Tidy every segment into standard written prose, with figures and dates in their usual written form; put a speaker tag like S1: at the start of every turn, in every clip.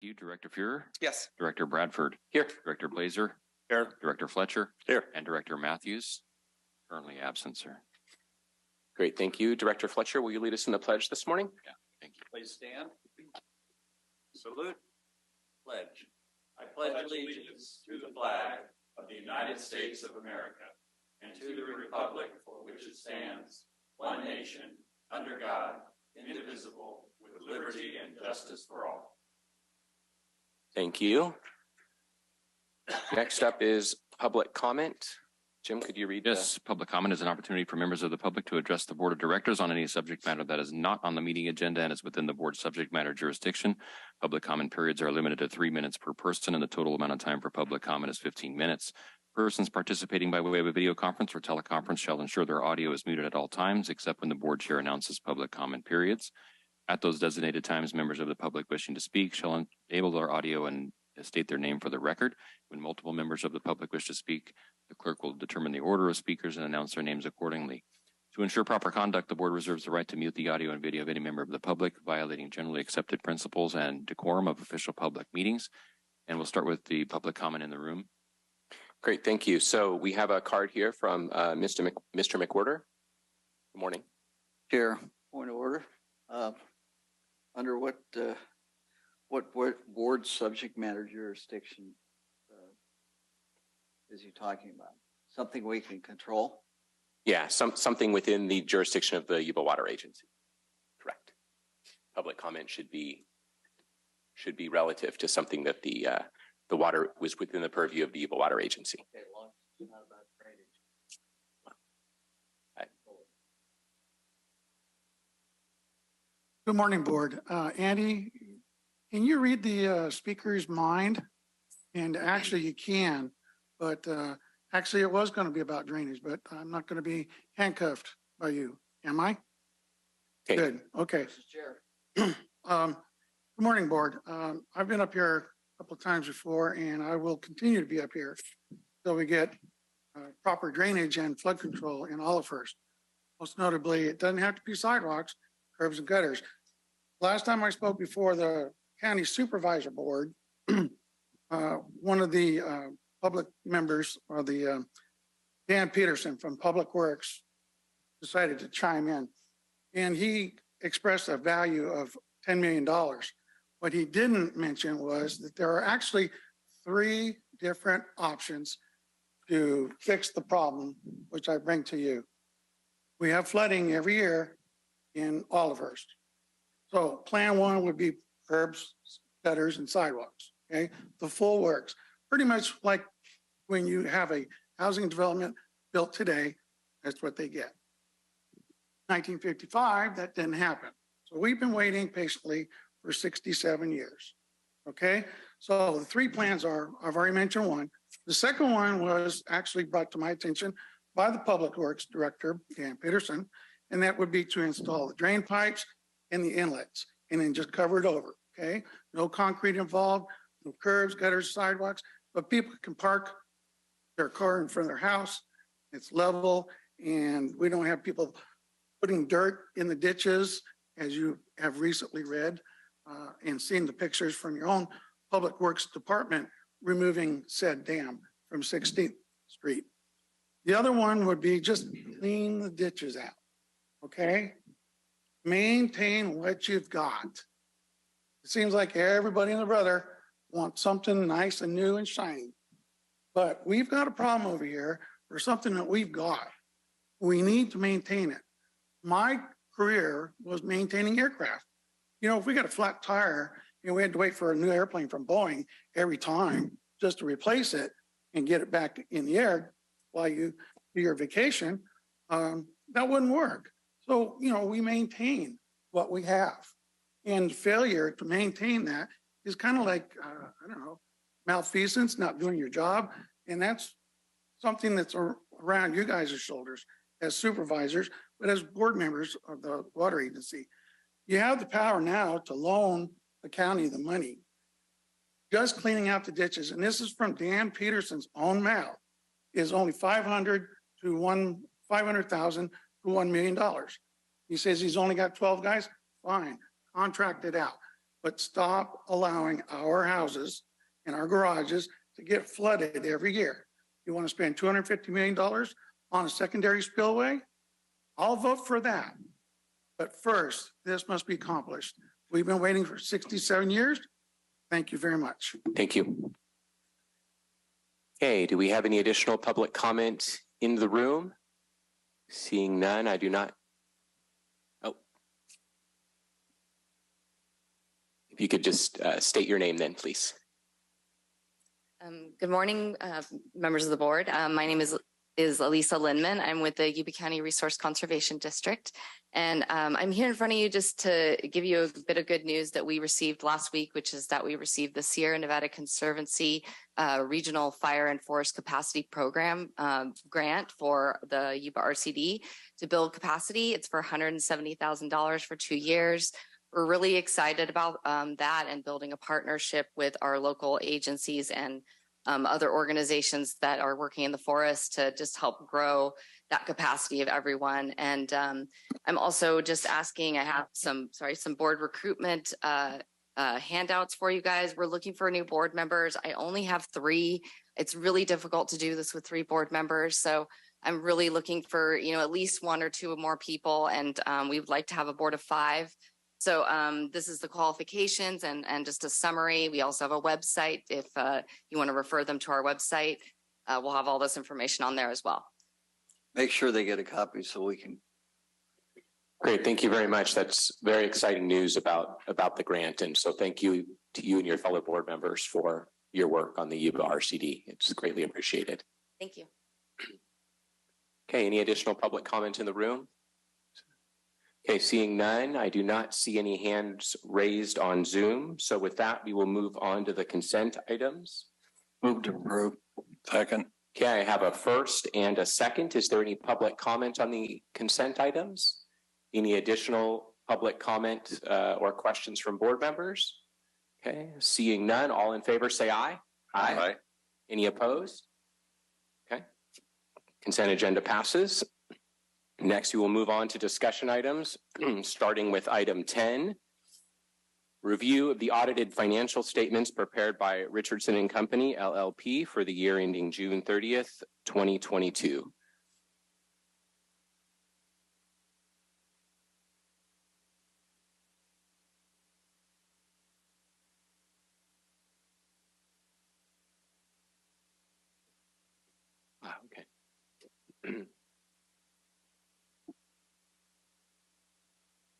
S1: You, Director Fuhrer?
S2: Yes.
S1: Director Bradford?
S2: Here.
S1: Director Blazer?
S2: Here.
S1: Director Fletcher?
S2: Here.
S1: And Director Matthews? Currently absent, sir.
S2: Great, thank you. Director Fletcher, will you lead us in the pledge this morning?
S1: Yeah, thank you.
S3: Please stand. Salute. Pledge. I pledge allegiance to the flag of the United States of America and to the republic for which it stands, one nation, under God, indivisible, with liberty and justice for all.
S2: Thank you. Next up is public comment. Jim, could you read
S1: this? Public comment is an opportunity for members of the public to address the board of directors on any subject matter that is not on the meeting agenda and is within the board's subject matter jurisdiction. Public comment periods are limited to 3 minutes per person, and the total amount of time for public comment is 15 minutes. Persons participating by way of a video conference or teleconference shall ensure their audio is muted at all times, except when the board chair announces public comment periods. At those designated times, members of the public wishing to speak shall enable their audio and state their name for the record. When multiple members of the public wish to speak, the clerk will determine the order of speakers and announce their names accordingly. To ensure proper conduct, the board reserves the right to mute the audio and video of any member of the public, violating generally accepted principles and decorum of official public meetings. And we'll start with the public comment in the room.
S2: Great, thank you. So we have a card here from Mr. McWhorter. Good morning.
S4: Chair, point of order. Under what board subject matter jurisdiction is he talking about? Something we can control?
S2: Yeah, something within the jurisdiction of the Yuba-Water agency. Correct. Public comment should be relative to something that the water was within the purview of the Yuba-Water agency.
S4: Okay, long as it's not about drainage.
S5: Good morning, board. Andy, can you read the speaker's mind? And actually you can, but actually it was going to be about drainage, but I'm not going to be handcuffed by you. Am I?
S2: Okay.
S5: Good. Okay.
S4: Chair.
S5: Good morning, board. I've been up here a couple of times before, and I will continue to be up here until we get proper drainage and flood control in Olivehurst. Most notably, it doesn't have to be sidewalks, curbs and gutters. Last time I spoke before the county supervisor board, one of the public members, or the Dan Peterson from Public Works, decided to chime in, and he expressed a value of $10 million. What he didn't mention was that there are actually 3 different options to fix the problem, which I bring to you. We have flooding every year in Olivehurst. So plan 1 would be curbs, gutters, and sidewalks, okay? The full works. Pretty much like when you have a housing development built today, that's what they get. 1955, that didn't happen. So we've been waiting patiently for 67 years, okay? So the 3 plans are, I've already mentioned one. The second one was actually brought to my attention by the Public Works Director, Dan Peterson, and that would be to install the drain pipes and the inlets and then just cover it over, okay? No concrete involved, no curbs, gutters, sidewalks, but people can park their car in front of their house. It's level, and we don't have people putting dirt in the ditches, as you have recently read and seen the pictures from your own Public Works Department removing said dam from 16th Street. The other one would be just clean the ditches out, okay? Maintain what you've got. It seems like everybody and their brother wants something nice and new and shiny, but we've got a problem over here for something that we've got. We need to maintain it. My career was maintaining aircraft. You know, if we got a flat tire, you know, we had to wait for a new airplane from Boeing every time just to replace it and get it back in the air while you do your vacation, that wouldn't work. So, you know, we maintain what we have. And failure to maintain that is kind of like, I don't know, malfeasance, not doing your job. And that's something that's around you guys' shoulders as supervisors, but as board members of the water agency. You have the power now to loan the county the money. Just cleaning out the ditches, and this is from Dan Peterson's own mouth, is only $500,000 to $1 million. He says he's only got 12 guys. Fine, contract it out. but stop allowing our houses and our garages to get flooded every year. You want to spend $250 million on a secondary spillway? I'll vote for that. But first, this must be accomplished. We've been waiting for 67 years. Thank you very much.
S2: Thank you. Okay, do we have any additional public comment in the room? Seeing none, I do not. Oh. If you could just state your name then, please.
S6: Good morning, members of the board. My name is Elisa Lindman. I'm with the Yuba County Resource Conservation District. And I'm here in front of you just to give you a bit of good news that we received last week, which is that we received the Sierra Nevada Conservancy Regional Fire and Forest Capacity Program grant for the Yuba RCD to build capacity. It's for $170,000 for 2 years. We're really excited about that and building a partnership with our local agencies and other organizations that are working in the forest to just help grow that capacity of everyone. And I'm also just asking, I have some board recruitment handouts for you guys. We're looking for new board members. I only have 3. It's really difficult to do this with 3 board members. So I'm really looking for, at least 1 or 2 more people. And we would like to have a board of 5. So this is the qualifications and just a summary. We also have a website. If you want to refer them to our website, we'll have all this information on there as well.
S4: Make sure they get a copy so we can.
S2: Great, thank you very much. That's very exciting news about the grant. And so thank you to you and your fellow board members for your work on the Yuba RCD. It's greatly appreciated.
S6: Thank you.
S2: Okay, any additional public comment in the room? Okay, seeing none, I do not see any hands raised on Zoom. So with that, we will move on to the consent items.
S4: Move to approve. Second.
S2: Okay, I have a first and a second. Is there any public comment on the consent items? Any additional public comment or questions from board members? Okay, seeing none, all in favor say aye.
S4: Aye.
S2: Any opposed? Okay, consent agenda passes. Next, we will move on to discussion items, starting with item 10, review of the audited financial statements prepared by Richardson Company, LLP for the year ending June 30th, 2022. Okay.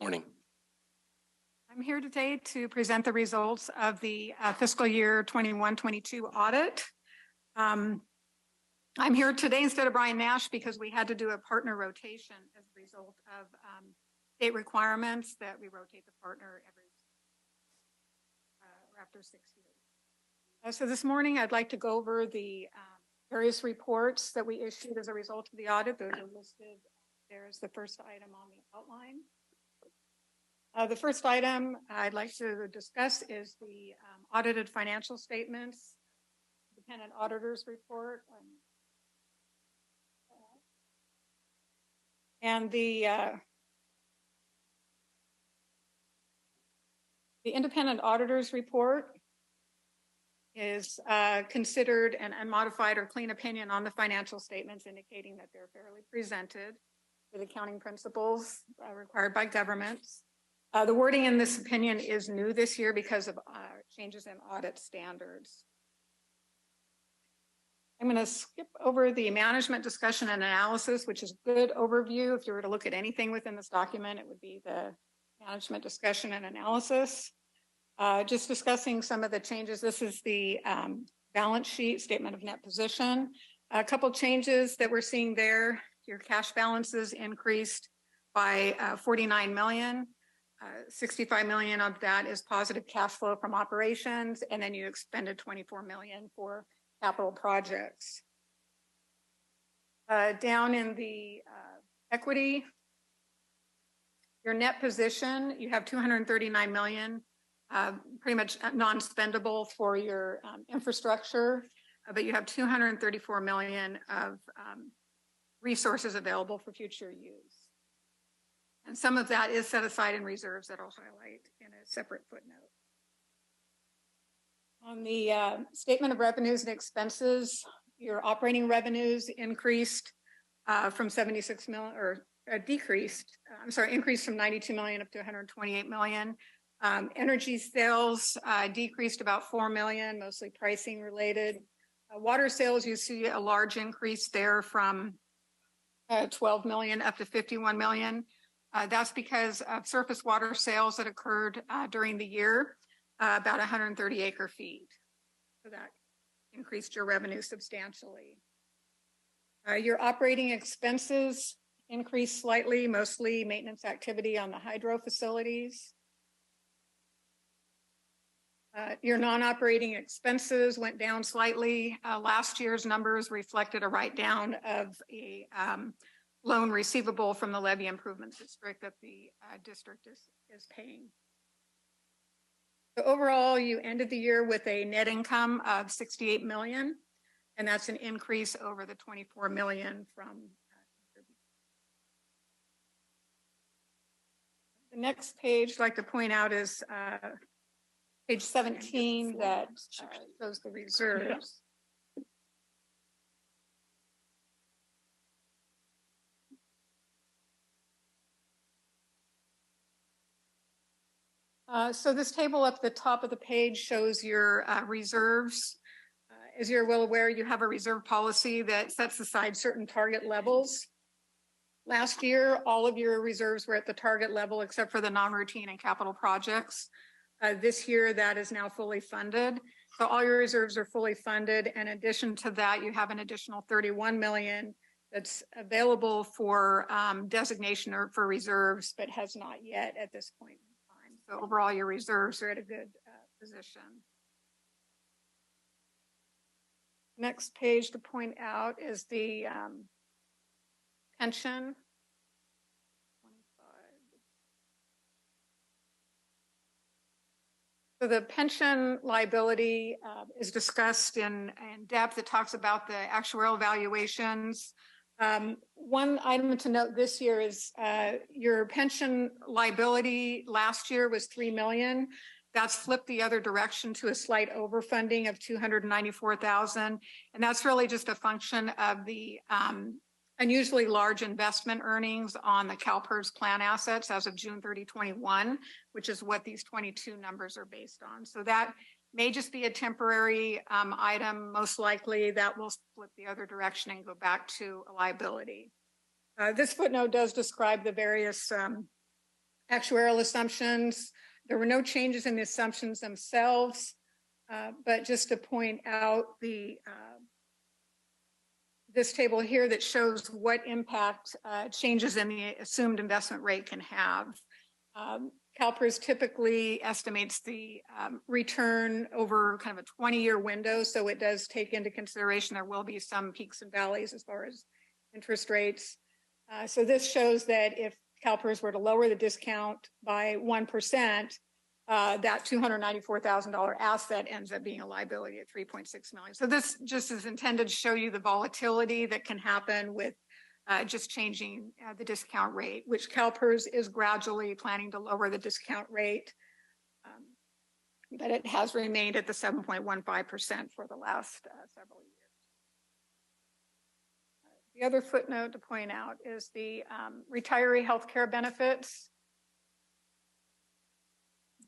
S2: Morning.
S7: I'm here today to present the results of the fiscal year 21-22 audit. I'm here today instead of Brian Nash because we had to do a partner rotation as a result of state requirements that we rotate the partner after 6 years. So this morning I'd like to go over the various reports that we issued as a result of the audit. Those are listed. There's the first item on the outline. The first item I'd like to discuss is the audited financial statements, independent auditors report. And the independent auditors report is considered an unmodified or clean opinion on the financial statements, indicating that they're fairly presented with accounting principles required by governments. The wording in this opinion is new this year because of changes in audit standards. I'm going to skip over the management discussion and analysis, which is a good overview. If you were to look at anything within this document, it would be the management discussion and analysis. Just discussing some of the changes. This is the balance sheet, statement of net position. A couple changes that we're seeing there. Your cash balances increased by 49 million. 65 million of that is positive cash flow from operations, and then you expended 24 million for capital projects. Down in the equity, your net position, you have 239 million, pretty much non-spendable for your infrastructure, but you have 234 million of resources available for future use. And some of that is set aside in reserves that I'll highlight in a separate footnote. On the statement of revenues and expenses, your operating revenues increased from 76 million, or increased from 92 million up to 128 million. Energy sales decreased about 4 million, mostly pricing related. Water sales, you see a large increase there from 12 million up to 51 million. That's because of surface water sales that occurred during the year, about 130 acre feet. So that increased your revenue substantially. Your operating expenses increased slightly, mostly maintenance activity on the hydro facilities. Your non-operating expenses went down slightly. Last year's numbers reflected a write-down of a loan receivable from the levee improvement district that the district is paying. So overall, you ended the year with a net income of 68 million, and that's an increase over the 24 million from. The next page I'd like to point out is page 17 that shows the reserves. So this table up the top of the page shows your reserves. As you're well aware, you have a reserve policy that sets aside certain target levels. Last year, all of your reserves were at the target level except for the non-routine and capital projects. This year, that is now fully funded. So all your reserves are fully funded. In addition to that, you have an additional 31 million that's available for designation or for reserves, but has not yet at this point. So overall, your reserves are at a good position. Next page to point out is the pension. So the pension liability is discussed in depth. It talks about the actuarial valuations. One item to note this year is your pension liability last year was 3 million. That's flipped the other direction to a slight overfunding of 294,000. And that's really just a function of the unusually large investment earnings on the CalPERS plan assets as of June 30, 21, which is what these 22 numbers are based on. So that may just be a temporary item. Most likely that will flip the other direction and go back to a liability. This footnote does describe the various actuarial assumptions. There were no changes in the assumptions themselves, but just to point out this table here that shows what impact changes in the assumed investment rate can have. CalPERS typically estimates the return over kind of a 20-year window, so it does take into consideration there will be some peaks and valleys as far as interest rates. So this shows that if CalPERS were to lower the discount by 1%, that $294,000 asset ends up being a liability at 3.6 million. So this just is intended to show you the volatility that can happen with just changing the discount rate, which CalPERS is gradually planning to lower the discount rate, but it has remained at the 7.15% for the last several years. The other footnote to point out is the retiree healthcare benefits.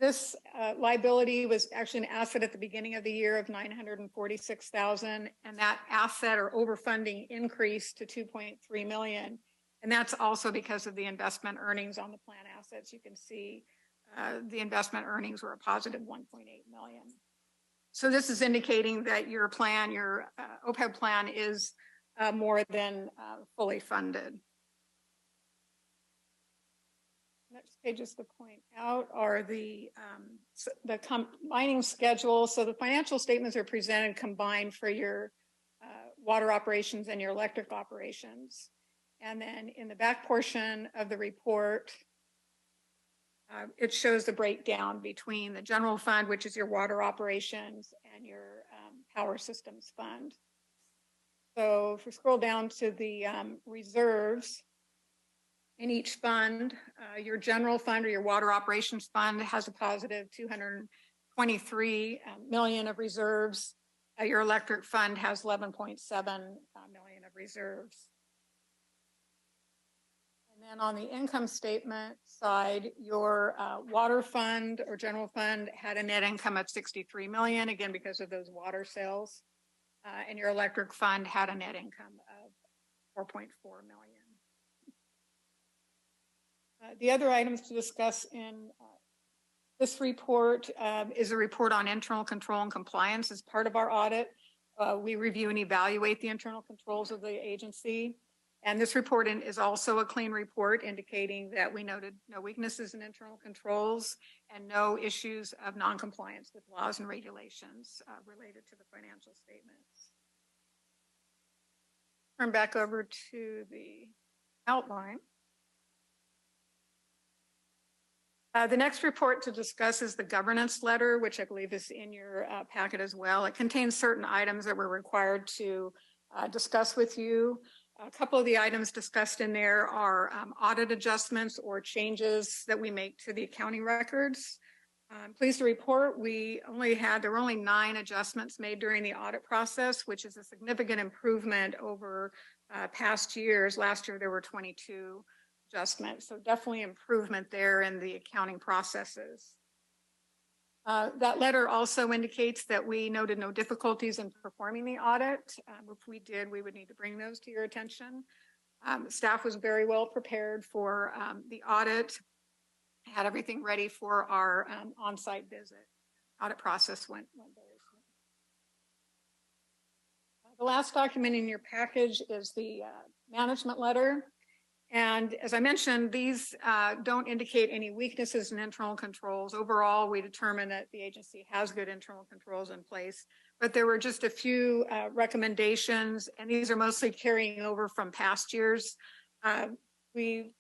S7: This liability was actually an asset at the beginning of the year of 946,000, and that asset or overfunding increased to 2.3 million. And that's also because of the investment earnings on the plan assets. You can see the investment earnings were a positive 1.8 million. So this is indicating that your plan, your OPEB plan is more than fully funded. Next pages to point out are the combining schedule. So the financial statements are presented combined for your water operations and your electric operations. And then in the back portion of the report, it shows the breakdown between the general fund, which is your water operations, and your power systems fund. So if we scroll down to the reserves, in each fund, your general fund or your water operations fund has a positive 23 million of reserves. Your electric fund has 11.7 million of reserves. And then on the income statement side, your water fund or general fund had a net income of 63 million, again, because of those water sales. And your electric fund had a net income of 4.4 million. The other items to discuss in this report is a report on internal control and compliance as part of our audit. We review and evaluate the internal controls of the agency. And this report is also a clean report indicating that we noted no weaknesses in internal controls and no issues of non-compliance with laws and regulations related to the financial statements. Turn back over to the outline. The next report to discuss is the governance letter, which I believe is in your packet as well. It contains certain items that we're required to discuss with you. A couple of the items discussed in there are audit adjustments or changes that we make to the accounting records. I'm pleased to report there were only 9 adjustments made during the audit process, which is a significant improvement over past years. Last year, there were 22 adjustments. So definitely improvement there in the accounting processes. That letter also indicates that we noted no difficulties in performing the audit. If we did, we would need to bring those to your attention. Staff was very well prepared for the audit, had everything ready for our on-site visit. Audit process went very smooth. The last document in your package is the management letter. And as I mentioned, these don't indicate any weaknesses in internal controls. Overall, we determined that the agency has good internal controls in place, but there were just a few recommendations, and these are mostly carrying over from past years. We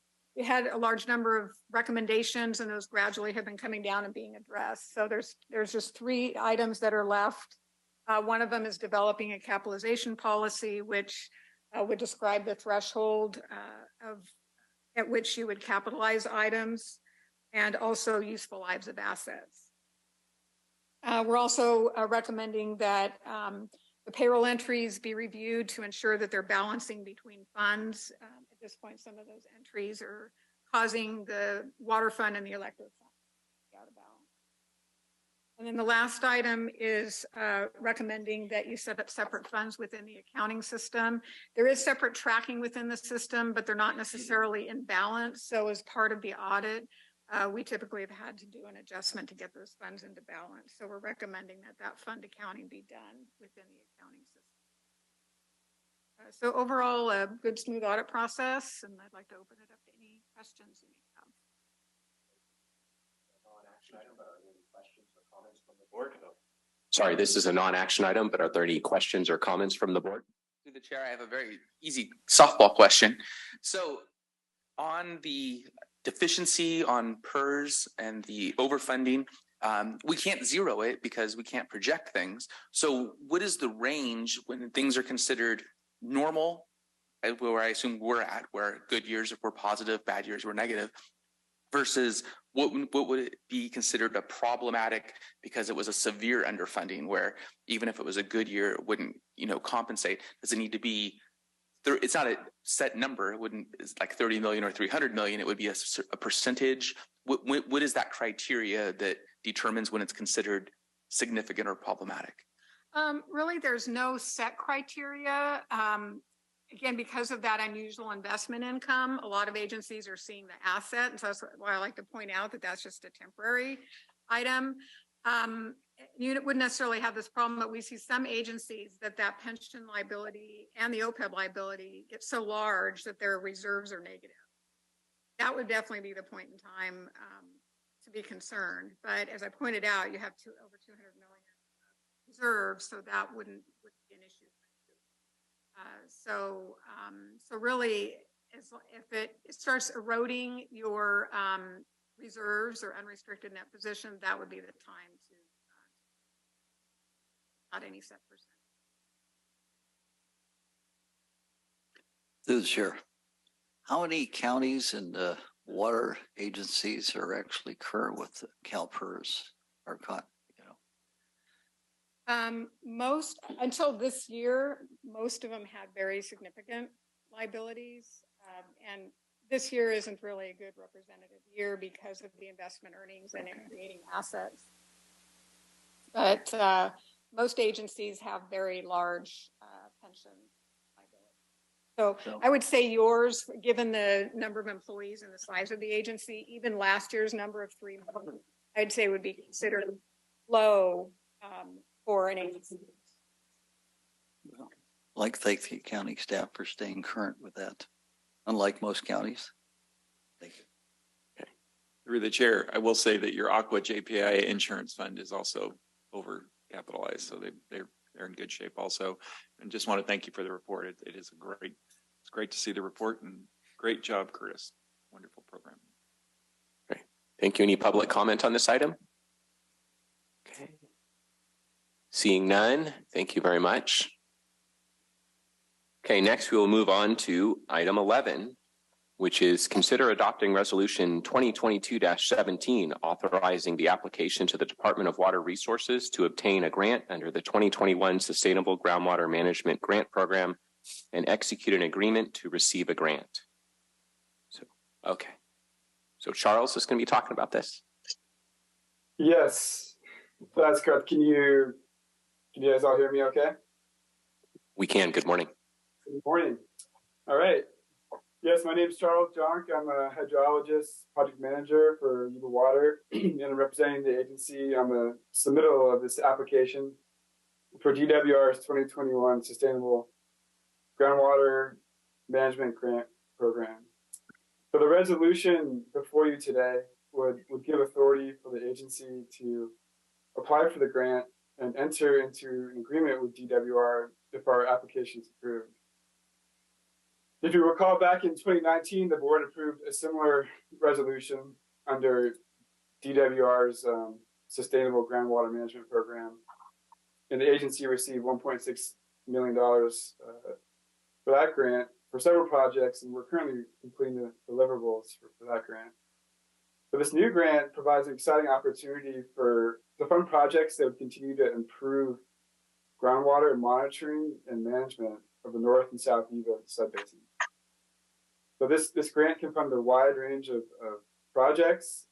S7: had a large number of recommendations, and those gradually have been coming down and being addressed. So there's just 3 items that are left. One of them is developing a capitalization policy, which would describe the threshold at which you would capitalize items and also useful lives of assets. We're also recommending that the payroll entries be reviewed to ensure that they're balancing between funds. At this point, some of those entries are causing the water fund and the electric fund to be out of balance. And then the last item is recommending that you set up separate funds within the accounting system. There is separate tracking within the system, but they're not necessarily in balance. So as part of the audit, we typically have had to do an adjustment to get those funds into balance. So we're recommending that fund accounting be done within the accounting system. So overall, a good, smooth audit process, and I'd like to open it up to any questions you may have.
S2: Sorry, this is a non-action item, but are there any questions or comments from the board?
S8: Through the chair, I have a very easy softball question. So on the deficiency on PERS and the overfunding, we can't zero it because we can't project things. So what is the range when things are considered normal, where I assume we're at, where good years if we're positive, bad years we're negative, versus what would it be considered a problematic because it was a severe underfunding where even if it was a good year, it wouldn't, compensate? Does it need to be, it's not a set number. It wouldn't, it's like 30 million or 300 million. It would be a percentage. What is that criteria that determines when it's considered significant or problematic?
S7: Really, there's no set criteria. Again, because of that unusual investment income, a lot of agencies are seeing the asset. And so that's why I like to point out that that's just a temporary item. You wouldn't necessarily have this problem, but we see some agencies that pension liability and the OPEB liability get so large that their reserves are negative. That would definitely be the point in time to be concerned. But as I pointed out, you have over 200 million reserves, so that wouldn't be an issue. So really, if it starts eroding your reserves or unrestricted net position, that would be the time to not any set percent.
S4: Through the chair, how many counties and water agencies are actually current with the CalPERS or
S7: Most, until this year, most of them had very significant liabilities. And this year isn't really a good representative year because of the investment earnings and in creating assets. But most agencies have very large pension liability. So I would say yours, given the number of employees and the size of the agency, even last year's number of 3 million, I'd say would be considered low for an agency.
S4: Well, like thank the county staff for staying current with that, unlike most counties. Thank you.
S9: Through the chair, I will say that your Aqua JPI insurance fund is also over capitalized, so they're in good shape also. And just want to thank you for the report. It is it's great to see the report, and great job, Curtis. Wonderful program.
S2: Great. Thank you. Any public comment on this item? Okay. Seeing none, thank you very much. Okay, next we will move on to item 11, which is consider adopting resolution 2022-17, authorizing the application to the Department of Water Resources to obtain a grant under the 2021 Sustainable Groundwater Management Grant Program and execute an agreement to receive a grant. Okay. So Charles is going to be talking about this.
S10: Yes, that's correct. Can you guys all hear me okay?
S2: We can. Good morning.
S10: Good morning. All right. Yes, my name is Charles Jonk. I'm a hydrologist, project manager for Yuba-Sutter, and I'm representing the agency on the submittal of this application for DWR's 2021 Sustainable Groundwater Management Grant Program. So the resolution before you today would give authority for the agency to apply for the grant and enter into an agreement with DWR if our application is approved. If you recall, back in 2019, the board approved a similar resolution under DWR's Sustainable Groundwater Management Program, and the agency received $1.6 million for that grant for several projects, and we're currently completing the deliverables for that grant. So this new grant provides an exciting opportunity to fund projects that would continue to improve groundwater monitoring and management of the North and South Yuba subbasins. So this grant can fund a wide range of projects.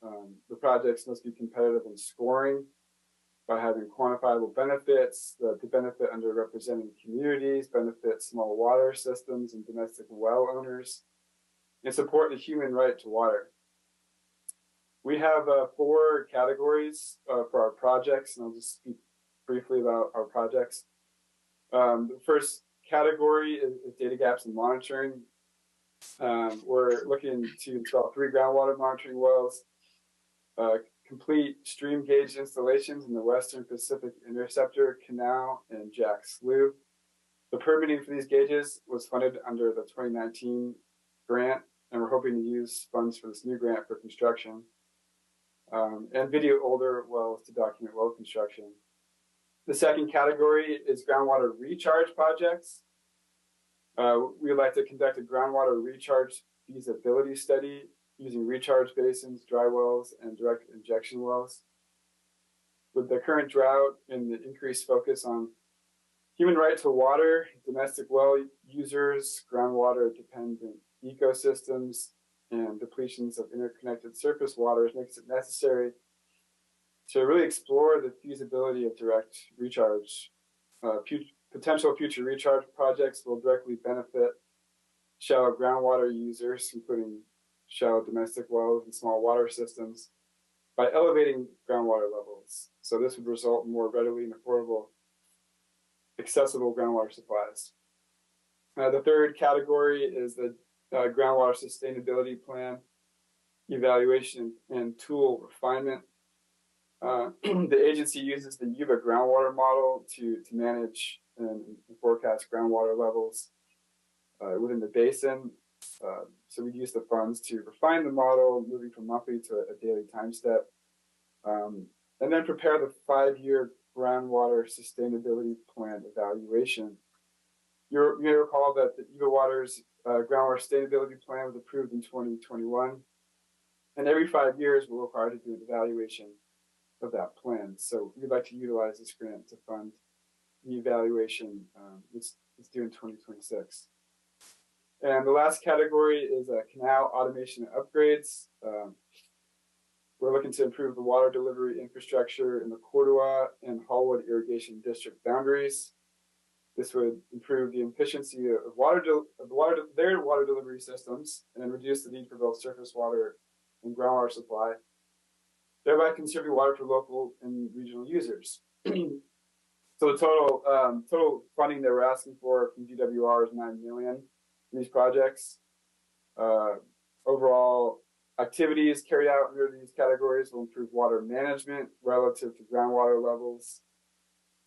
S10: The projects must be competitive in scoring by having quantifiable benefits to benefit underrepresented communities, benefit small water systems and domestic well owners, and support the human right to water. We have 4 categories for our projects, and I'll just speak briefly about our projects. The first category is data gaps and monitoring. We're looking to install 3 groundwater monitoring wells, complete stream gauge installations in the Western Pacific Interceptor Canal and Jack Slough. The permitting for these gauges was funded under the 2019 grant, and we're hoping to use funds for this new grant for construction. And video older wells to document well construction. The second category is groundwater recharge projects. We would like to conduct a groundwater recharge feasibility study using recharge basins, dry wells, and direct injection wells. With the current drought and the increased focus on human right to water, domestic well users, groundwater dependent ecosystems, and depletions of interconnected surface waters makes it necessary to really explore the feasibility of direct recharge. Potential future recharge projects will directly benefit shallow groundwater users, including shallow domestic wells and small water systems, by elevating groundwater levels. So this would result in more readily and affordable, accessible groundwater supplies. The third category is the groundwater sustainability plan, evaluation and tool refinement. The agency uses the Yuba groundwater model to manage and forecast groundwater levels within the basin. So we use the funds to refine the model, moving from monthly to a daily time step, and then prepare the 5-year groundwater sustainability plan evaluation. You may recall that the Yuba-Waters groundwater sustainability plan was approved in 2021, and every 5 years we're required to do an evaluation of that plan. So we'd like to utilize this grant to fund the evaluation, which is due in 2026. And the last category is canal automation and upgrades. We're looking to improve the water delivery infrastructure in the Cordua and Hallwood irrigation district boundaries. This would improve the efficiency of their water delivery systems and reduce the need for both surface water and groundwater supply, thereby conserving water for local and regional users. So the total funding that we're asking for from DWR is $9 million for these projects. Overall activities carried out under these categories will improve water management relative to groundwater levels,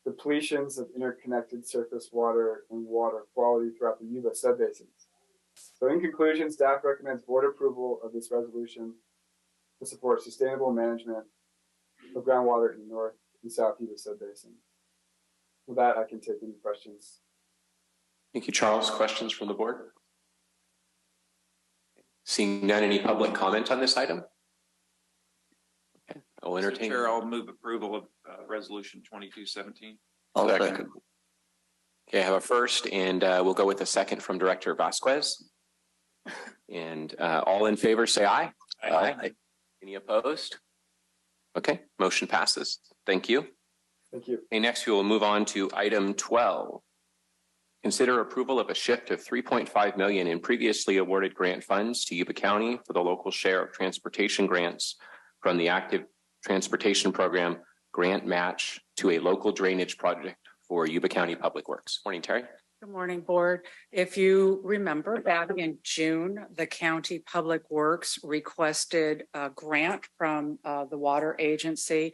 S10: depletions of interconnected surface water, and water quality throughout the Yuba subbasins. So in conclusion, staff recommends board approval of this resolution to support sustainable management of groundwater in the North and South Yuba subbasin. With that, I can take any questions.
S2: Thank you, Charles. Questions from the board? Seeing none, any public comment on this item? Okay, I'll entertain.
S9: Chair, I'll move approval of resolution 2217.
S4: I'll second.
S2: Okay, I have a first, and we'll go with a second from Director Vasquez. And all in favor, say aye.
S9: Aye.
S2: Any opposed? Okay, motion passes. Thank you.
S10: Thank you.
S2: Okay, next we will move on to item 12. Consider approval of a shift of $3.5 million in previously awarded grant funds to Yuba County for the local share of transportation grants from the active transportation program grant match to a local drainage project for Yuba County Public Works. Morning, Terry.
S11: Good morning, board. If you remember, back in June, the County Public Works requested a grant from the water agency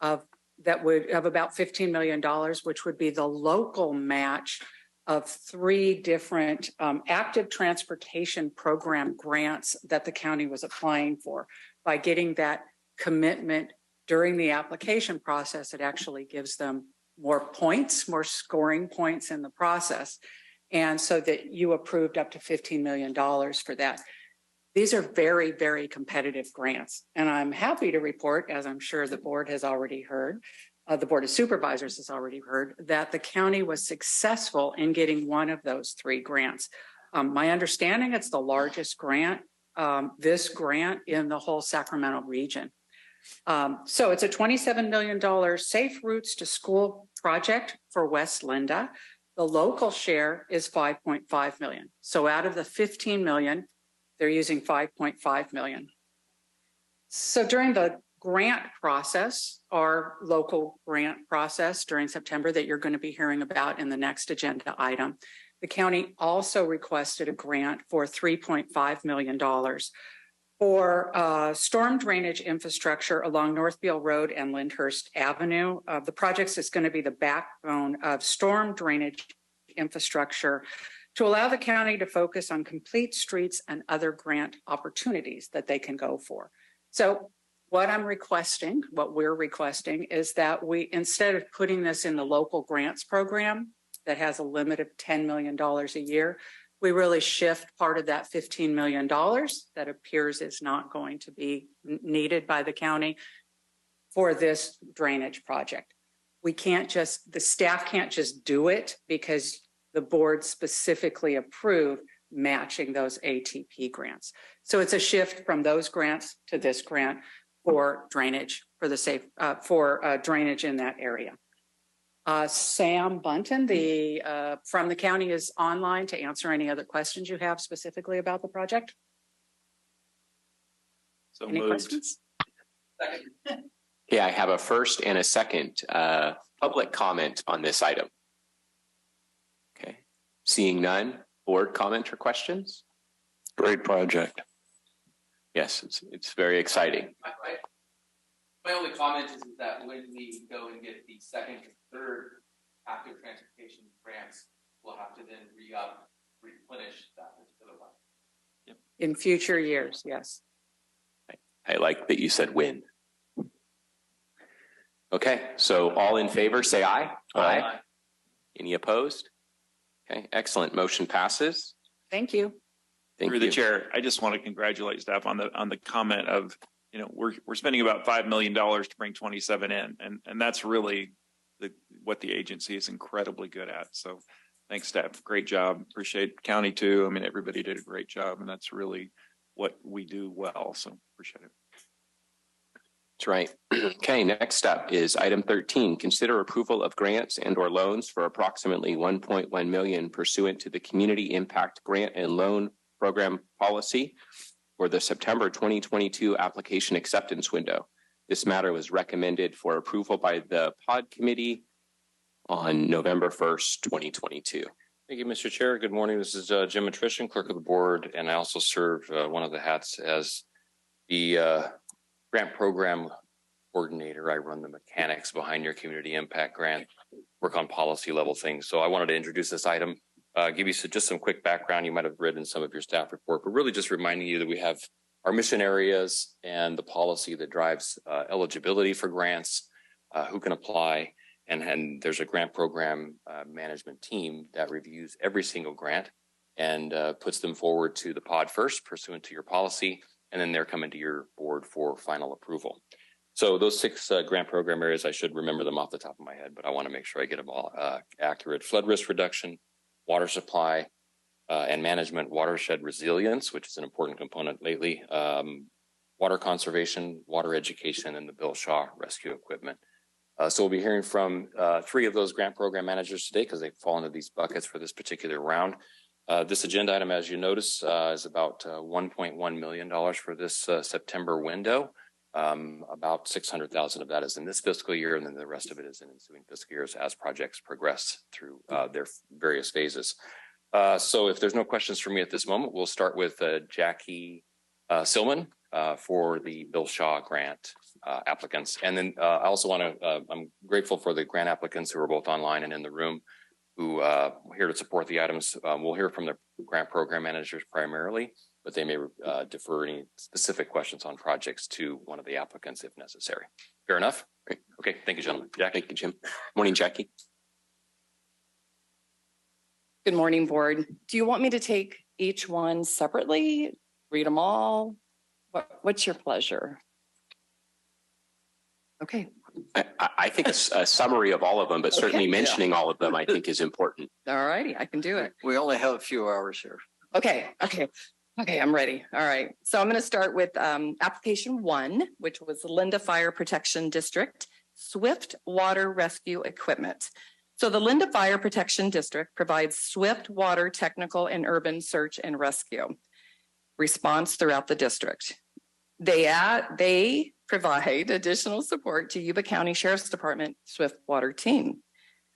S11: of about $15 million, which would be the local match of 3 different active transportation program grants that the county was applying for. By getting that commitment during the application process, it actually gives them more points, more scoring points in the process. And so that you approved up to $15 million for that. These are very, very competitive grants. And I'm happy to report, as I'm sure the board has already heard, the Board of Supervisors has already heard, that the county was successful in getting one of those 3 grants. My understanding, it's the largest grant, this grant in the whole Sacramento region. So it's a $27 million Safe Routes to School project for West Linda. The local share is $5.5 million. So out of the $15 million, they're using $5.5 million. So during the grant process, our local grant process during September that you're going to be hearing about in the next agenda item, the county also requested a grant for $3.5 million for storm drainage infrastructure along Northfield Road and Lyndhurst Avenue. The project is going to be the backbone of storm drainage infrastructure to allow the county to focus on complete streets and other grant opportunities that they can go for. So what we're requesting is that we, instead of putting this in the local grants program that has a limit of $10 million a year, we really shift part of that $15 million that appears is not going to be needed by the county for this drainage project. The staff can't just do it because the board specifically approved matching those ATP grants. So it's a shift from those grants to this grant for drainage, for drainage in that area. Sam Bunton, from the county, is online to answer any other questions you have specifically about the project.
S9: So
S11: Any
S9: moved.
S11: questions?
S2: Yeah, I have a first and a second public comment on this item. Okay, seeing none, board comment or questions? Great project. Yes, it's very exciting.
S8: My only comment is that when we go and get the second and third active transportation grants, we'll have to then replenish that particular one.
S9: Yep.
S11: In future years, yes.
S2: I like that you said when. Okay, so all in favor, say aye.
S9: Aye.
S2: Any opposed? Okay, excellent. Motion passes.
S11: Thank you.
S2: Thank
S9: Through
S2: you.
S9: the chair, I just want to congratulate staff on the comment of we're spending about $5 million to bring 27 in, and that's really what the agency is incredibly good at. So thanks, staff. Great job. Appreciate county too. I mean, everybody did a great job, and that's really what we do well. So appreciate it.
S2: That's right. Okay, next up is item 13. Consider approval of grants and or loans for approximately 1.1 million pursuant to the Community Impact Grant and Loan Program Policy for the September 2022 application acceptance window. This matter was recommended for approval by the POD committee on November 1st, 2022.
S1: Thank you, Mr. Chair. Good morning. This is Jim Attrition, clerk of the board, and I also serve one of the hats as the grant program coordinator. I run the mechanics behind your community impact grant, work on policy level things. So I wanted to introduce this item, give you just some quick background. You might have read in some of your staff report, but really just reminding you that we have our mission areas and the policy that drives eligibility for grants, who can apply. And there's a grant program management team that reviews every single grant and puts them forward to the pod first pursuant to your policy. And then they're coming to your board for final approval. So those 6 grant program areas, I should remember them off the top of my head, but I want to make sure I get them all accurate. Flood risk reduction, water supply and management, watershed resilience, which is an important component lately, water conservation, water education, and the Bill Shaw rescue equipment. So we'll be hearing from 3 of those grant program managers today because they fall into these buckets for this particular round. This agenda item, as you notice, is about $1.1 million for this September window. About 600,000 of that is in this fiscal year, and then the rest of it is in ensuing fiscal years as projects progress through their various phases. So if there's no questions for me at this moment, we'll start with Jackie Silman for the Bill Shaw grant applicants. And then I also want to, I'm grateful for the grant applicants who are both online and in the room who are here to support the items. We'll hear from the grant program managers primarily, but they may defer any specific questions on projects to one of the applicants if necessary. Fair enough? Great. Okay, thank you, gentlemen. Jackie.
S2: Thank you, Jim. Morning, Jackie.
S12: Good morning, board. Do you want me to take each one separately? Read them all? What's your pleasure? Okay.
S2: I think a summary of all of them, but certainly mentioning all of them, I think is important.
S12: All righty, I can do it.
S4: We only have a few hours here.
S12: Okay, I'm ready. All right. So I'm going to start with application 1, which was Linda Fire Protection District, Swift Water Rescue Equipment. So the Linda Fire Protection District provides swift water technical and urban search and rescue response throughout the district. They provide additional support to Yuba County Sheriff's Department Swift Water team.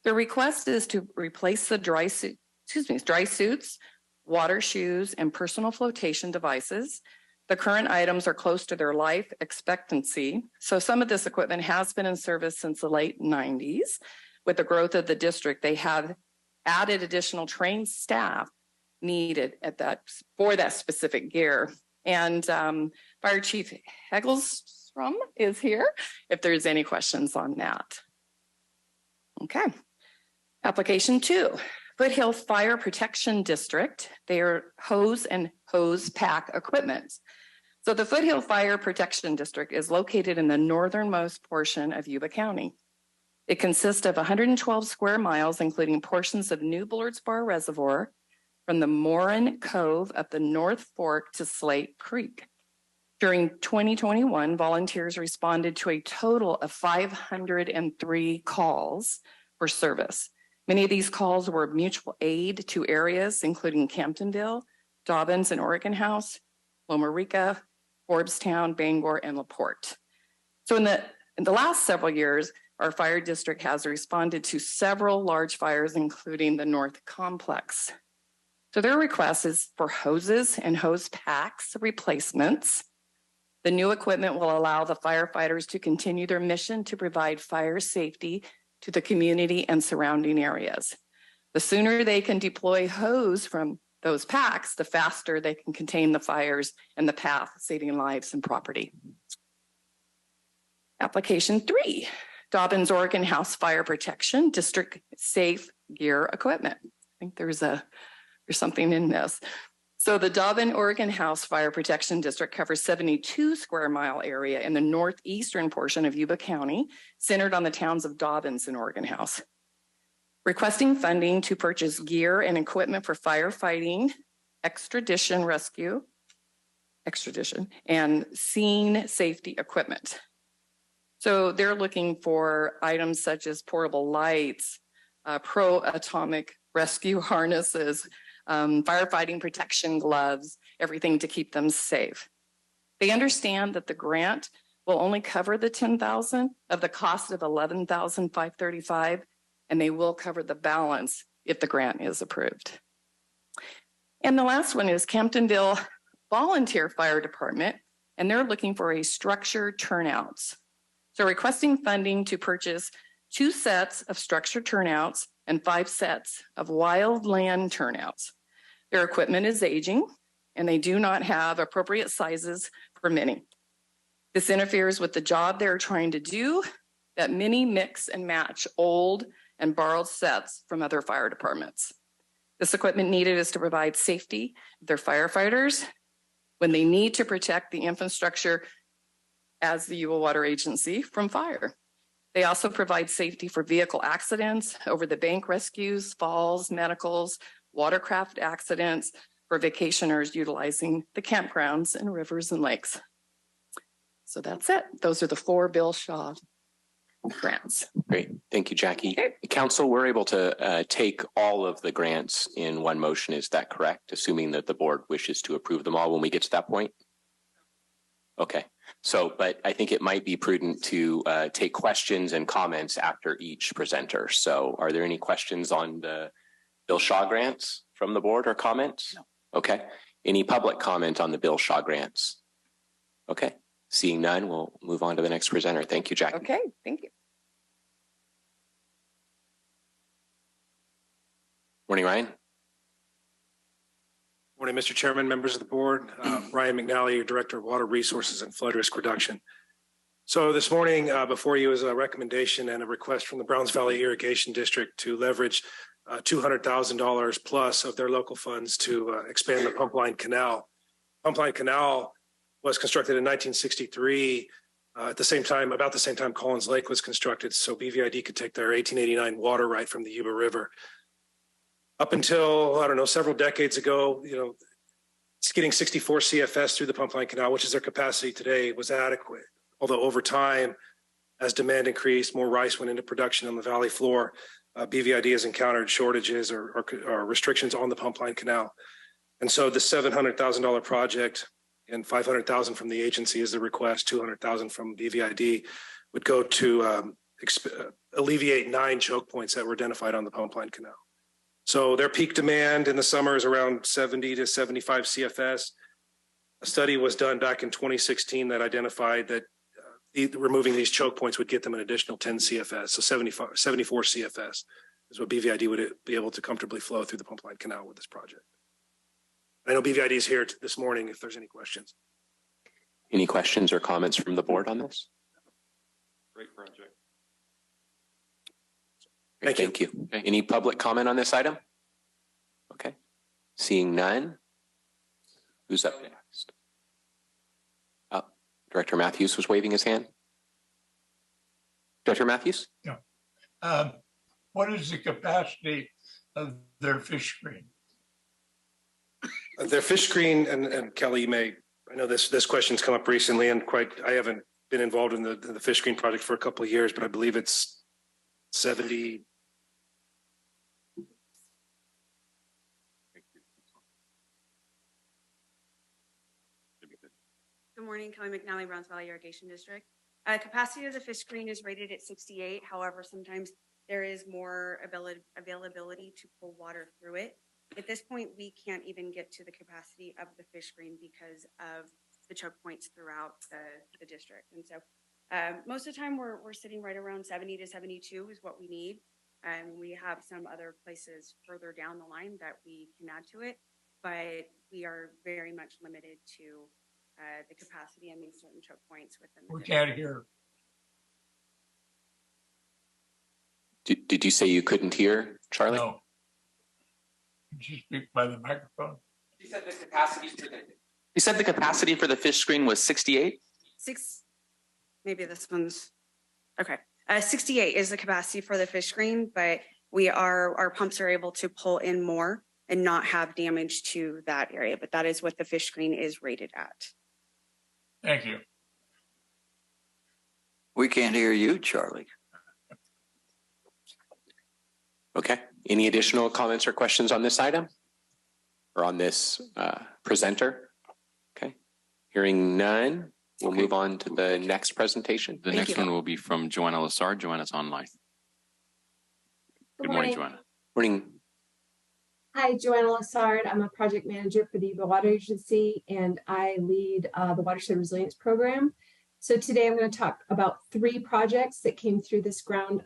S12: The request is to replace the dry suits, water shoes, and personal flotation devices. The current items are close to their life expectancy. So some of this equipment has been in service since the late 90s. With the growth of the district, they have added additional trained staff needed for that specific gear. And Fire Chief Heggelstrom is here if there's any questions on that. Okay. Application 2, Foothill Fire Protection District. They are hose and hose pack equipment. So the Foothill Fire Protection District is located in the northernmost portion of Yuba County. It consists of 112 square miles, including portions of New Bullards Bar Reservoir from the Morin Cove up the North Fork to Slate Creek. During 2021, volunteers responded to a total of 503 calls for service. Many of these calls were mutual aid to areas including Camptonville, Dobbins and Oregon House, Loma Rica, Forbstown, Bangor, and LaPorte. So in the last several years, our fire district has responded to several large fires, including the North Complex. So their request is for hoses and hose packs replacements. The new equipment will allow the firefighters to continue their mission to provide fire safety to the community and surrounding areas. The sooner they can deploy hose from those packs, the faster they can contain the fires and the path, saving lives and property. Application 3, Dobbins Oregon House Fire Protection District Safe Gear Equipment. I think there's something in this. So the Dobbin Oregon House Fire Protection District covers 72 square mile area in the northeastern portion of Yuba County, centered on the towns of Dobbins and Oregon House. Requesting funding to purchase gear and equipment for firefighting, extradition rescue, and scene safety equipment. So they're looking for items such as portable lights, pro-atomic rescue harnesses, firefighting protection gloves, everything to keep them safe. They understand that the grant will only cover the $10,000 of the cost of $11,535, and they will cover the balance if the grant is approved. And the last one is Camptonville Volunteer Fire Department, and they're looking for a structured turnouts. So requesting funding to purchase 2 sets of structured turnouts and 5 sets of wildland turnouts. Their equipment is aging, and they do not have appropriate sizes for many. This interferes with the job they're trying to do, that many mix and match old and borrowed sets from other fire departments. This equipment needed is to provide safety to their firefighters when they need to protect the infrastructure as the Yuba Water Agency from fire. They also provide safety for vehicle accidents, over the bank rescues, falls, medicals, watercraft accidents for vacationers utilizing the campgrounds and rivers and lakes. So that's it. Those are the 4 Bill Shaw grants.
S2: Great. Thank you, Jackie.
S12: Okay.
S2: Council, we're able to take all of the grants in one motion. Is that correct? Assuming that the board wishes to approve them all when we get to that point? Okay. So, but I think it might be prudent to take questions and comments after each presenter. So are there any questions on the Bill Shaw grants from the board or comments?
S12: No.
S2: Okay. Any public comment on the Bill Shaw grants? Okay. Seeing none, we'll move on to the next presenter. Thank you, Jackie.
S12: Okay, thank you.
S2: Morning, Ryan.
S13: Morning, Mr. Chairman, members of the board. Ryan McNally, your Director of Water Resources and Flood Risk Reduction. So this morning before you is a recommendation and a request from the Browns Valley Irrigation District to leverage $200,000 plus of their local funds to expand the Pumpline Canal. Pumpline Canal was constructed in 1963 at the same time, about the same time Collins Lake was constructed, so BVID could take their 1889 water right from the Yuba River. Up until, I don't know, several decades ago, it's getting 64 CFS through the Pumpline Canal, which is their capacity today, was adequate. Although over time, as demand increased, more rice went into production on the valley floor, BVID has encountered shortages or restrictions on the Pumpline Canal. And so the $700,000 project and $500,000 from the agency is the request, $200,000 from BVID would go to alleviate 9 choke points that were identified on the Pumpline Canal. So their peak demand in the summer is around 70 to 75 CFS. A study was done back in 2016 that identified that removing these choke points would get them an additional 10 CFS. So 74 CFS is what BVID would be able to comfortably flow through the Pumpline Canal with this project. I know BVID is here this morning if there's any questions.
S2: Any questions or comments from the board on this?
S9: Great project.
S2: Thank you. Okay. Any public comment on this item? Okay. Seeing none. Who's up next? Director Matthews was waving his hand. Director Matthews?
S14: Yeah. What is the capacity of their fish screen?
S13: Their fish screen, and Kelly, I know this question's come up recently, and I haven't been involved in the fish screen project for a couple of years, but I believe it's 70.
S15: Good morning, Kelly McNally, Browns Valley Irrigation District. Capacity of the fish screen is rated at 68. However, sometimes there is more availability to pull water through it. At this point, we can't even get to the capacity of the fish screen because of the choke points throughout the district. And so most of the time we're sitting right around 70 to 72 is what we need. And we have some other places further down the line that we can add to it, but we are very much limited to the capacity and these certain choke points within the
S14: We can't hear.
S2: Did you say you couldn't hear, Charlie?
S14: No. Could you speak by the microphone?
S8: You said the capacity for the fish screen was 68?
S15: Maybe this one's, okay. 68 is the capacity for the fish screen, but our pumps are able to pull in more and not have damage to that area. But that is what the fish screen is rated at.
S14: Thank you.
S4: We can't hear you, Charlie.
S2: Okay. Any additional comments or questions on this item or on this presenter? Okay. Hearing none, we'll move on to the next presentation.
S1: The next one will be from Joanna Lassard. Joanna's online. Good morning, Joanna.
S2: Morning.
S16: Hi, Joanna Lassard. I'm a project manager for the Yuba-Water Agency, and I lead the Watershed Resilience Program. So today I'm going to talk about 3 projects that came through this grant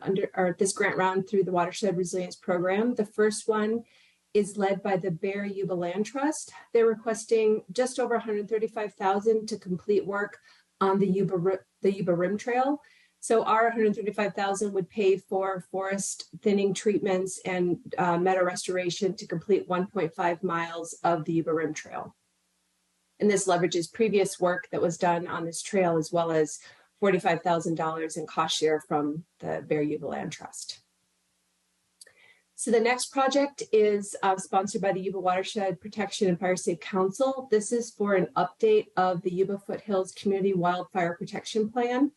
S16: round through the Watershed Resilience Program. The first one is led by the Bear Yuba Land Trust. They're requesting just over $135,000 to complete work on the Yuba Rim Trail. So our $135,000 would pay for forest thinning treatments and meadow restoration to complete 1.5 miles of the Yuba Rim Trail. And this leverages previous work that was done on this trail, as well as $45,000 in cost share from the Bear Yuba Land Trust. So the next project is sponsored by the Yuba Watershed Protection and Fire Safe Council. This is for an update of the Yuba Foothills Community Wildfire Protection Plan.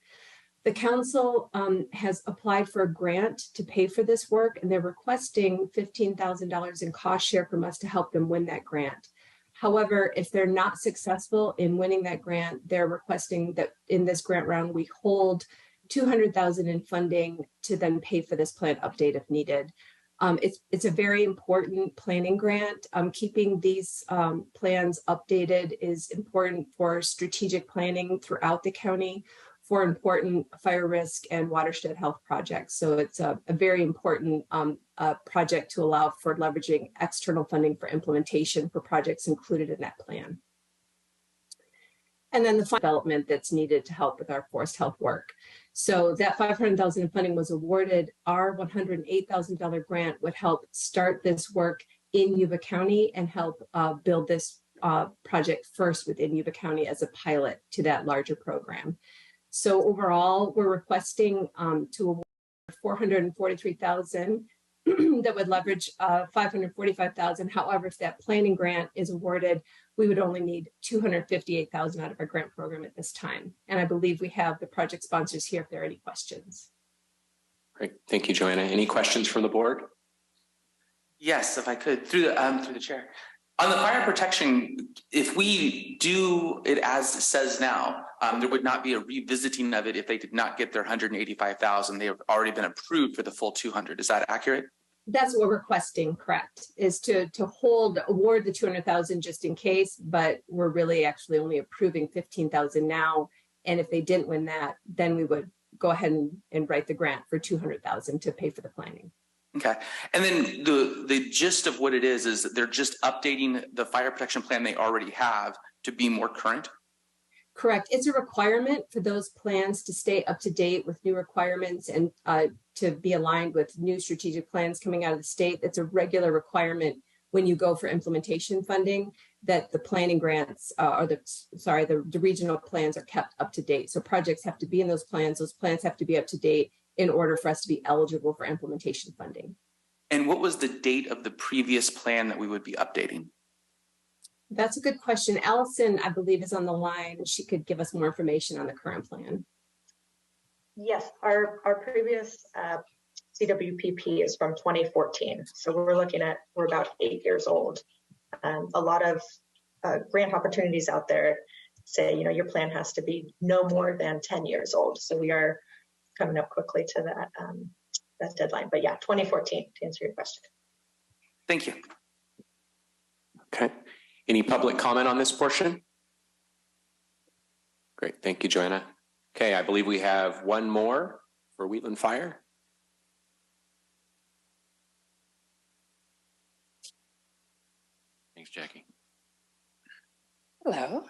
S16: The council has applied for a grant to pay for this work, and they're requesting $15,000 in cost share from us to help them win that grant. However, if they're not successful in winning that grant, they're requesting that in this grant round, we hold $200,000 in funding to then pay for this plan update if needed. It's a very important planning grant. Keeping these plans updated is important for strategic planning throughout the county for important fire risk and watershed health projects. So it's a very important project to allow for leveraging external funding for implementation for projects included in that plan. And then the development that's needed to help with our forest health work. So that $500,000 in funding was awarded. Our $108,000 grant would help start this work in Yuba County and help build this project first within Yuba County as a pilot to that larger program. So overall, we're requesting to award $443,000 that would leverage $545,000. However, if that planning grant is awarded, we would only need $258,000 out of our grant program at this time. And I believe we have the project sponsors here if there are any questions.
S2: Great. Thank you, Joanna. Any questions from the board?
S8: Yes, if I could, through the chair. On the fire protection, if we do it as it says now, there would not be a revisiting of it if they did not get their $185,000. They have already been approved for the full $200,000. Is that accurate?
S16: That's what we're requesting, correct, is to award the $200,000 just in case, but we're really actually only approving $15,000 now. And if they didn't win that, then we would go ahead and write the grant for $200,000 to pay for the planning.
S8: Okay. And then the gist of what it is that they're just updating the fire protection plan they already have to be more current?
S16: Correct. It's a requirement for those plans to stay up to date with new requirements and to be aligned with new strategic plans coming out of the state. It's a regular requirement when you go for implementation funding that the planning grants the regional plans are kept up to date. So projects have to be in those plans. Those plans have to be up to date in order for us to be eligible for implementation funding.
S8: And what was the date of the previous plan that we would be updating?
S16: That's a good question. Allison, I believe, is on the line. She could give us more information on the current plan.
S17: Yes, our previous CWPP is from 2014. So we're about 8 years old. A lot of grant opportunities out there say, your plan has to be no more than 10 years old. So we are coming up quickly to that deadline. But yeah, 2014 to answer your question.
S8: Thank you.
S2: Okay. Any public comment on this portion? Great. Thank you, Joanna. Okay, I believe we have one more for Wheatland Fire.
S1: Thanks, Jackie.
S12: Hello.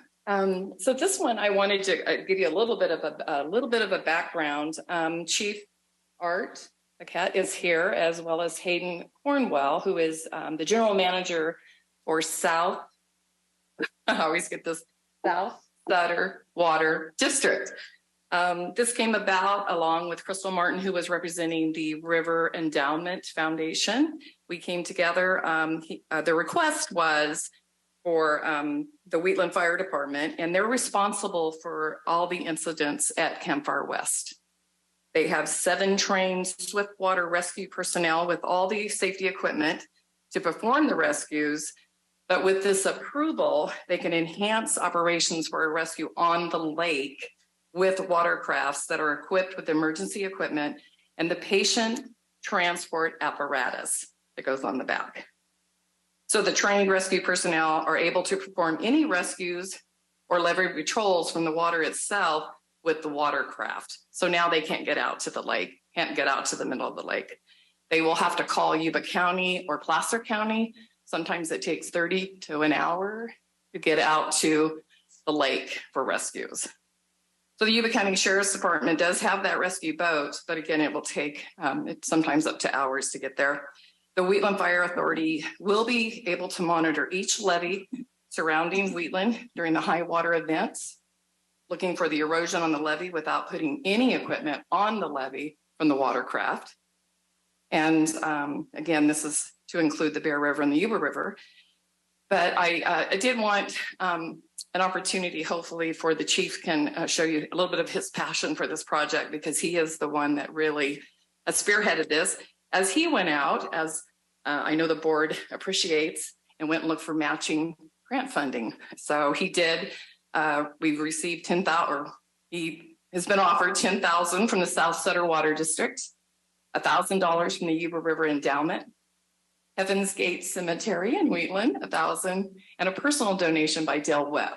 S12: So this one, I wanted to give you a little bit of a background. Chief Art Paquette is here, as well as Hayden Cornwell, who is the general manager for South I always get this Yuba-Sutter Water District. This came about along with Crystal Martin, who was representing the River Endowment Foundation. We came together. The request was for the Wheatland Fire Department, and they're responsible for all the incidents at Campfire West. They have 7 trained swift water rescue personnel with all the safety equipment to perform the rescues. But with this approval, they can enhance operations for a rescue on the lake with watercrafts that are equipped with emergency equipment and the patient transport apparatus that goes on the back. So the trained rescue personnel are able to perform any rescues or levee patrols from the water itself with the watercraft. So now they can't get out to the lake, can't get out to the middle of the lake. They will have to call Yuba County or Placer County. Sometimes it takes 30 to an hour to get out to the lake for rescues. So the Yuba County Sheriff's Department does have that rescue boat, but again, it will take sometimes up to hours to get there. The Wheatland Fire Authority will be able to monitor each levee surrounding Wheatland during the high water events, looking for the erosion on the levee without putting any equipment on the levee from the watercraft. And again, this is to include the Bear River and the Yuba River. But I did want an opportunity, hopefully, for the chief can show you a little bit of his passion for this project, because he is the one that really spearheaded this. As he went out, as I know the board appreciates, and went and looked for matching grant funding. So he did. We've received 10,000, or he has been offered 10,000 from the Yuba-Sutter Water District, $1,000 from the Yuba River Endowment, Heaven's Gate Cemetery in Wheatland, 1,000, and a personal donation by Dale Webb.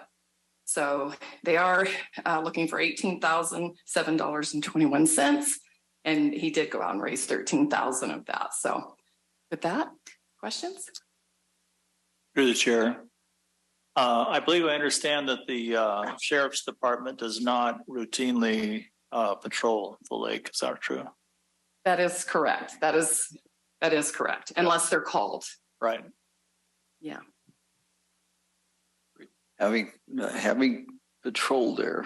S12: So they are looking for $18,007.21, and he did go out and raise 13,000 of that. So with that, questions?
S4: Through the chair. I believe I understand that the Sheriff's Department does not routinely patrol the lake. Is that true?
S12: That is correct. That is correct, unless they're called.
S4: Right.
S12: Yeah.
S4: Having patrolled there,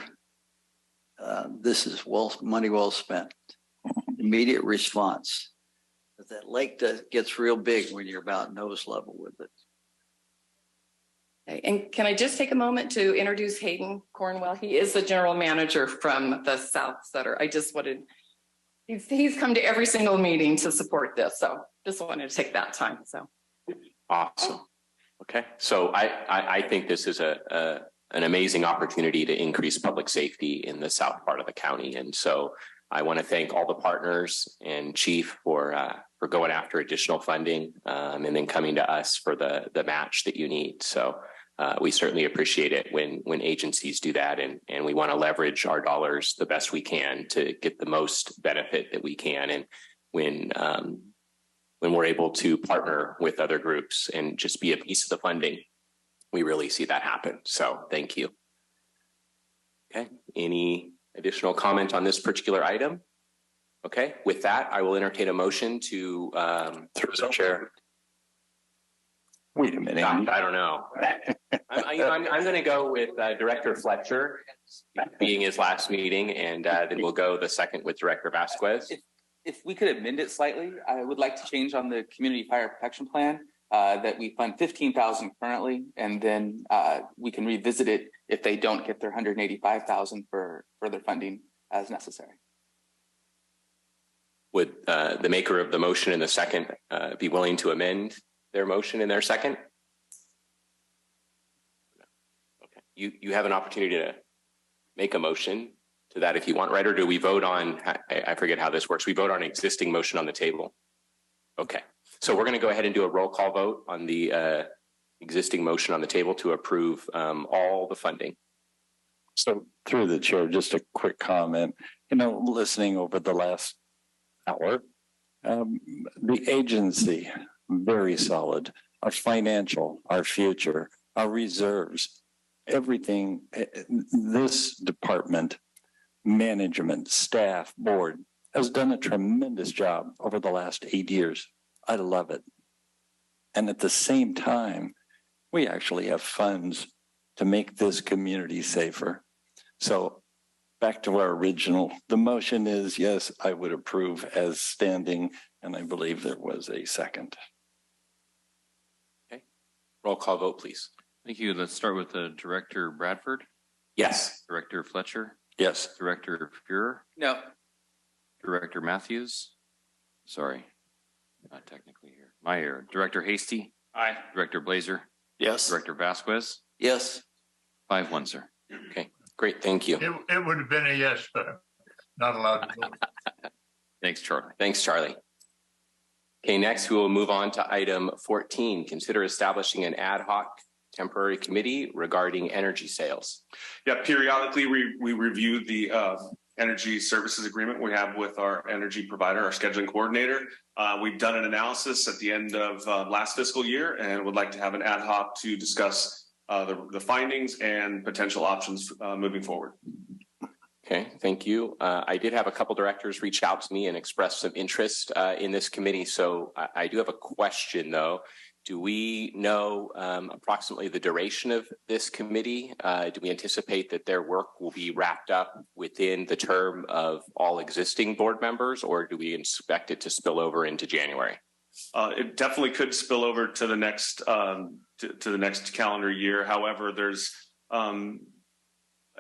S4: this is money well spent. Immediate response. But that lake gets real big when you're about nose level with it.
S12: Okay. And can I just take a moment to introduce Hayden Cornwell? He is the general manager from the Yuba-Sutter. I just wanted, he's come to every single meeting to support this. So just wanted to take that time. So
S2: awesome. Okay. So I think this is an amazing opportunity to increase public safety in the south part of the county. And so I want to thank all the partners and Chief for going after additional funding and then coming to us for the match that you need. So we certainly appreciate it when agencies do that, and we want to leverage our dollars the best we can to get the most benefit that we can. And when we're able to partner with other groups and just be a piece of the funding, we really see that happen. So thank you. Okay. Any additional comment on this particular item? Okay. With that, I will entertain a motion to through the chair.
S18: Wait a minute.
S2: I don't know. I'm going to go with Director Fletcher being his last meeting, and then we'll go the second with Director Vasquez.
S8: If we could amend it slightly, I would like to change on the community fire protection plan that we fund 15,000 currently, and then we can revisit it if they don't get their 185,000 for further funding as necessary.
S2: Would the maker of the motion in the second be willing to amend their motion in their second? Okay. You have an opportunity to make a motion to that if you want, right? Or do we vote on, I forget how this works. We vote on an existing motion on the table. Okay. So we're going to go ahead and do a roll call vote on the existing motion on the table to approve all the funding.
S18: So through the chair, just a quick comment. Listening over the last hour, the agency, very solid. Our financial, our future, our reserves, everything. This department, management, staff, board has done a tremendous job over the last 8 years. I love it. And at the same time, we actually have funds to make this community safer. So back to our original, the motion is yes, I would approve as standing, and I believe there was a second.
S2: Okay. Roll call vote, please.
S1: Thank you. Let's start with Director Bradford.
S2: Yes.
S1: Director Fletcher.
S18: Yes.
S1: Director Fuhrer.
S8: No.
S1: Director Matthews. Sorry, not technically here. My error. Director Hasty.
S8: Aye.
S1: Director Blazer.
S4: Yes.
S1: Director Vasquez.
S4: Yes.
S1: 5-1, sir.
S2: Okay, great. Thank you.
S14: It would have been a yes, but I'm not allowed to vote.
S1: Thanks, Charlie.
S2: Thanks, Charlie. Okay, next we will move on to item 14. Consider establishing an ad hoc temporary committee regarding energy sales.
S19: Yeah, periodically we review the energy services agreement we have with our energy provider, our scheduling coordinator. We've done an analysis at the end of last fiscal year and would like to have an ad hoc to discuss the findings and potential options moving forward.
S2: Okay, thank you. I did have a couple directors reach out to me and express some interest in this committee. So I do have a question though. Do we know approximately the duration of this committee? Do we anticipate that their work will be wrapped up within the term of all existing board members, or do we expect it to spill over into January?
S19: It definitely could spill over to the next to the next calendar year. However, there's a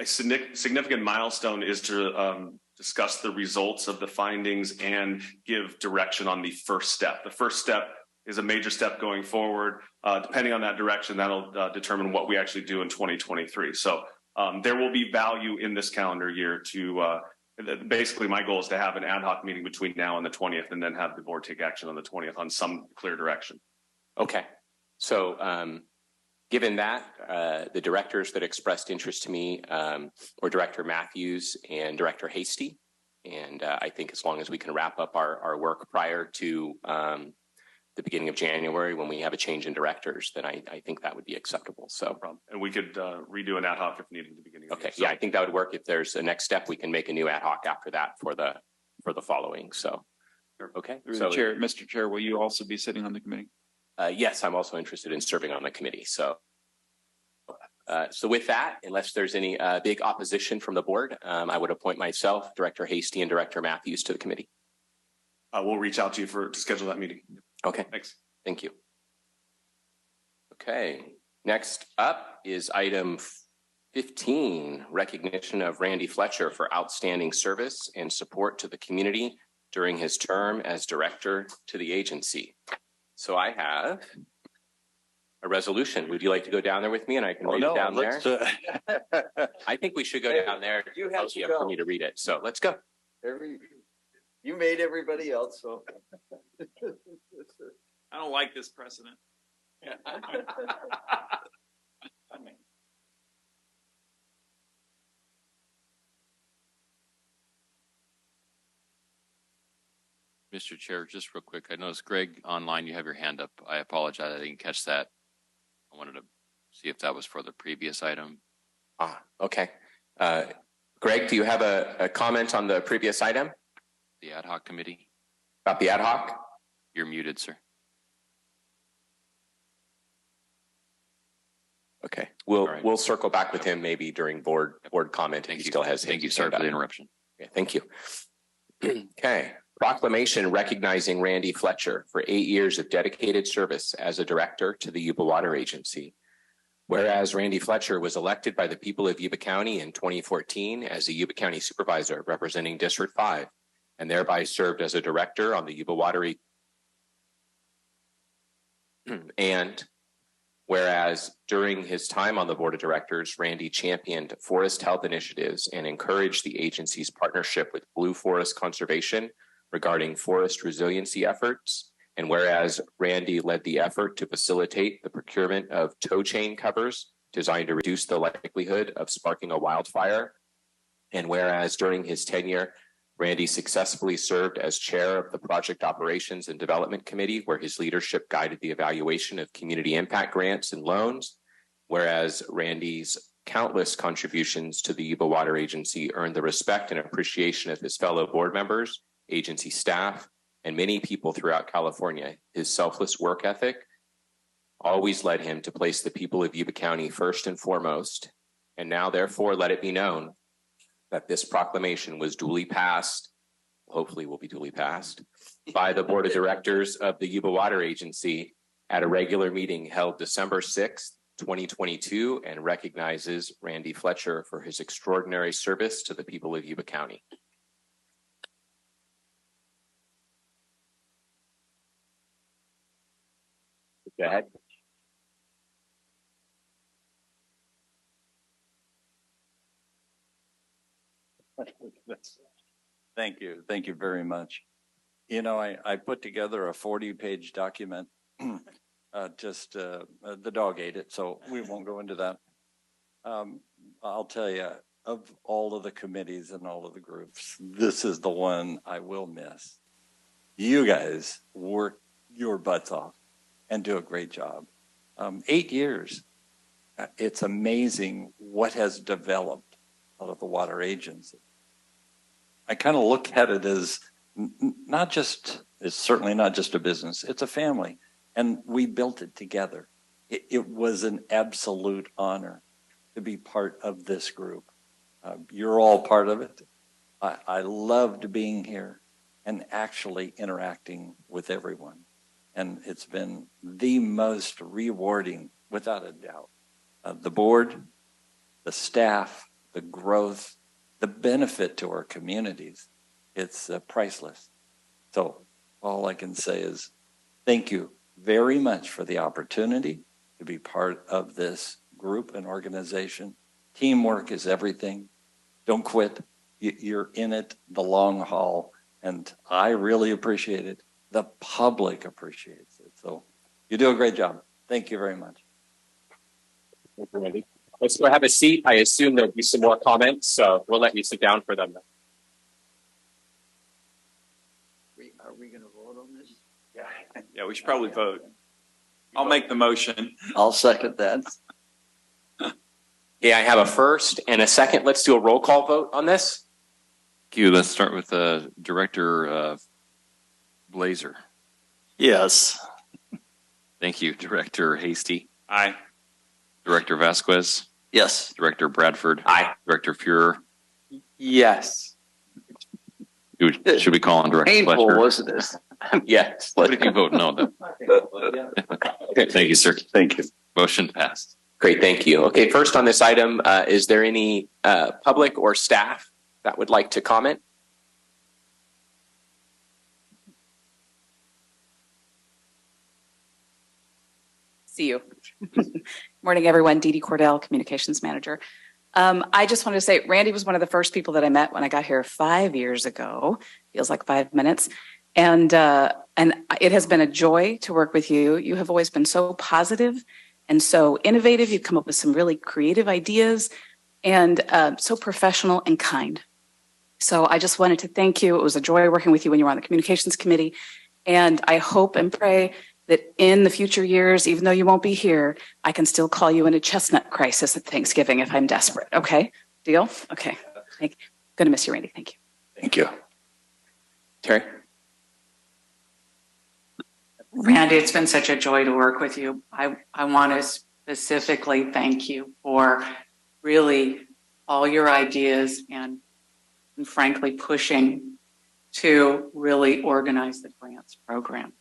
S19: significant milestone is to discuss the results of the findings and give direction on the first step. The first step is a major step going forward. Depending on that direction, that'll determine what we actually do in 2023. So there will be value in this calendar year to basically my goal is to have an ad hoc meeting between now and the 20th and then have the board take action on the 20th on some clear direction.
S2: Okay. So given that, the directors that expressed interest to me were Director Matthews and Director Hasty. And I think as long as we can wrap up our work prior to the beginning of January when we have a change in directors, then I think that would be acceptable. So
S19: no problem. And we could redo an ad hoc if needed at the beginning.
S2: Okay. Yeah, I think that would work. If there's a next step, we can make a new ad hoc after that for the following. So, okay.
S9: So, Chair, Mr. Chair, will you also be sitting on the committee?
S2: Yes, I'm also interested in serving on the committee. So, so with that, unless there's any big opposition from the board, I would appoint myself, Director Hasty, and Director Matthews to the committee.
S19: We'll reach out to you to schedule that meeting.
S2: Okay.
S19: Thanks.
S2: Thank you. Okay. Next up is item 15, recognition of Randy Fletcher for outstanding service and support to the community during his term as director to the agency. So I have a resolution. Would you like to go down there with me and I can read it down there? I think we should go down there
S4: You have to go.
S2: for me to read it. So let's go.
S4: You made everybody else, so.
S9: I don't like this precedent.
S1: Mr. Chair, just real quick, I noticed Greg online, you have your hand up. I apologize, I didn't catch that. I wanted to see if that was for the previous item.
S2: Okay. Greg, do you have a comment on the previous item?
S1: The ad hoc committee.
S2: About the ad hoc?
S1: You're muted, sir.
S2: Okay.
S1: right.
S2: We'll circle back with him maybe during board comment if he still has.
S1: Thank you, sir, for the interruption.
S2: Okay, thank you. Okay. Proclamation recognizing Randy Fletcher for 8 years of dedicated service as a director to the Yuba-Water Agency. Whereas Randy Fletcher was elected by the people of Yuba County in 2014 as a Yuba County supervisor representing District 5, and thereby served as a director on the Yuba-Water. And whereas during his time on the board of directors, Randy championed forest health initiatives and encouraged the agency's partnership with Blue Forest Conservation regarding forest resiliency efforts. And whereas Randy led the effort to facilitate the procurement of tow chain covers designed to reduce the likelihood of sparking a wildfire. And whereas during his tenure, Randy successfully served as chair of the Project Operations and Development Committee, where his leadership guided the evaluation of community impact grants and loans. Whereas Randy's countless contributions to the Yuba-Water Agency earned the respect and appreciation of his fellow board members, agency staff, and many people throughout California. His selfless work ethic always led him to place the people of Yuba County first and foremost. And now, therefore, let it be known that this proclamation was duly passed, hopefully will be duly passed, by the Board of Directors of the Yuba Water Agency at a regular meeting held December 6th, 2022, and recognizes Randy Fletcher for his extraordinary service to the people of Yuba County. Go ahead.
S18: Thank you. Thank you very much. You know, I put together a 40-page document. The dog ate it, so we won't go into that. I'll tell you, of all of the committees and all of the groups, this is the one I will miss. You guys work your butts off and do a great job. 8 years. It's amazing what has developed out of the water agency. I kind of look at it as it's certainly not just a business, it's a family. And we built it together. It was an absolute honor to be part of this group. You're all part of it. I loved being here and actually interacting with everyone. And it's been the most rewarding, without a doubt. The board, the staff, the growth, the benefit to our communities, it's priceless. So all I can say is thank you very much for the opportunity to be part of this group and organization. Teamwork is everything. Don't quit. You're in it the long haul, and I really appreciate it. The public appreciates it. So you do a great job. Thank you very much.
S2: Thank you, Randy. Let's go have a seat. I assume there'll be some more comments, so we'll let you sit down for them.
S4: Are we going to vote on this?
S9: Yeah, we should probably vote. I'll make the motion.
S4: I'll second that.
S2: Yeah, I have a first and a second. Let's do a roll call vote on this.
S1: Thank you. Let's start with Director Blazer.
S4: Yes.
S1: Thank you. Director Hasty.
S9: Aye.
S1: Director Vasquez.
S4: Yes.
S1: Director Bradford.
S2: Aye.
S1: Director Fuhrer.
S8: Yes.
S1: Should we call on Director
S4: Painful,
S1: Fletcher?
S4: wasn't it?
S2: Yes.
S1: What did you vote no then? Thank you, sir.
S18: Thank you.
S1: Motion passed.
S2: Great, thank you. Okay, first on this item, is there any public or staff that would like to comment?
S11: See you. Morning, everyone. Dee Dee Cordell, Communications Manager. I just wanted to say, Randy was one of the first people that I met when I got here 5 years ago. Feels like 5 minutes. And it has been a joy to work with you. You have always been so positive and so innovative. You've come up with some really creative ideas and so professional and kind. So I just wanted to thank you. It was a joy working with you when you were on the Communications Committee. And I hope and pray that in the future years, even though you won't be here, I can still call you in a chestnut crisis at Thanksgiving if I'm desperate. Okay? Deal? Okay. Thank you. Gonna miss you, Randy. Thank you.
S18: Thank you.
S2: Terry?
S11: Randy, it's been such a joy to work with you. I want to specifically thank you for really all your ideas and frankly pushing to really organize the grants program.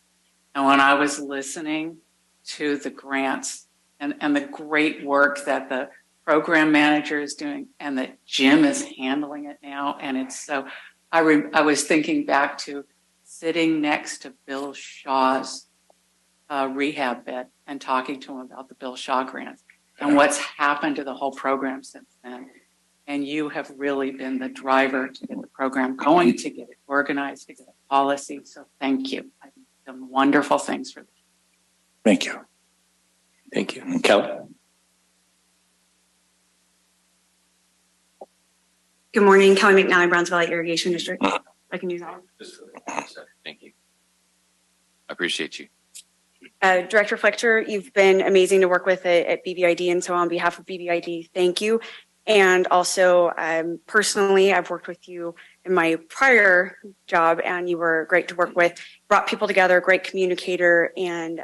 S11: And when I was listening to the grants and the great work that the program manager is doing and that Jim is handling it now, and it's so, I was thinking back to sitting next to Bill Shaw's rehab bed and talking to him about the Bill Shaw grants and what's happened to the whole program since then. And you have really been the driver to get the program going, to get it organized, to get it policy. So thank you. I've done wonderful things for you.
S18: Thank you.
S2: Thank you. Kelly?
S15: Good morning, Kelly McNally, Browns Valley Irrigation District. I can use that one.
S1: Thank you. I appreciate you.
S15: Director Fletcher, you've been amazing to work with at BVID, and so on behalf of BVID, thank you. And also, personally, I've worked with you in my prior job, and you were great to work with. Brought people together, great communicator, and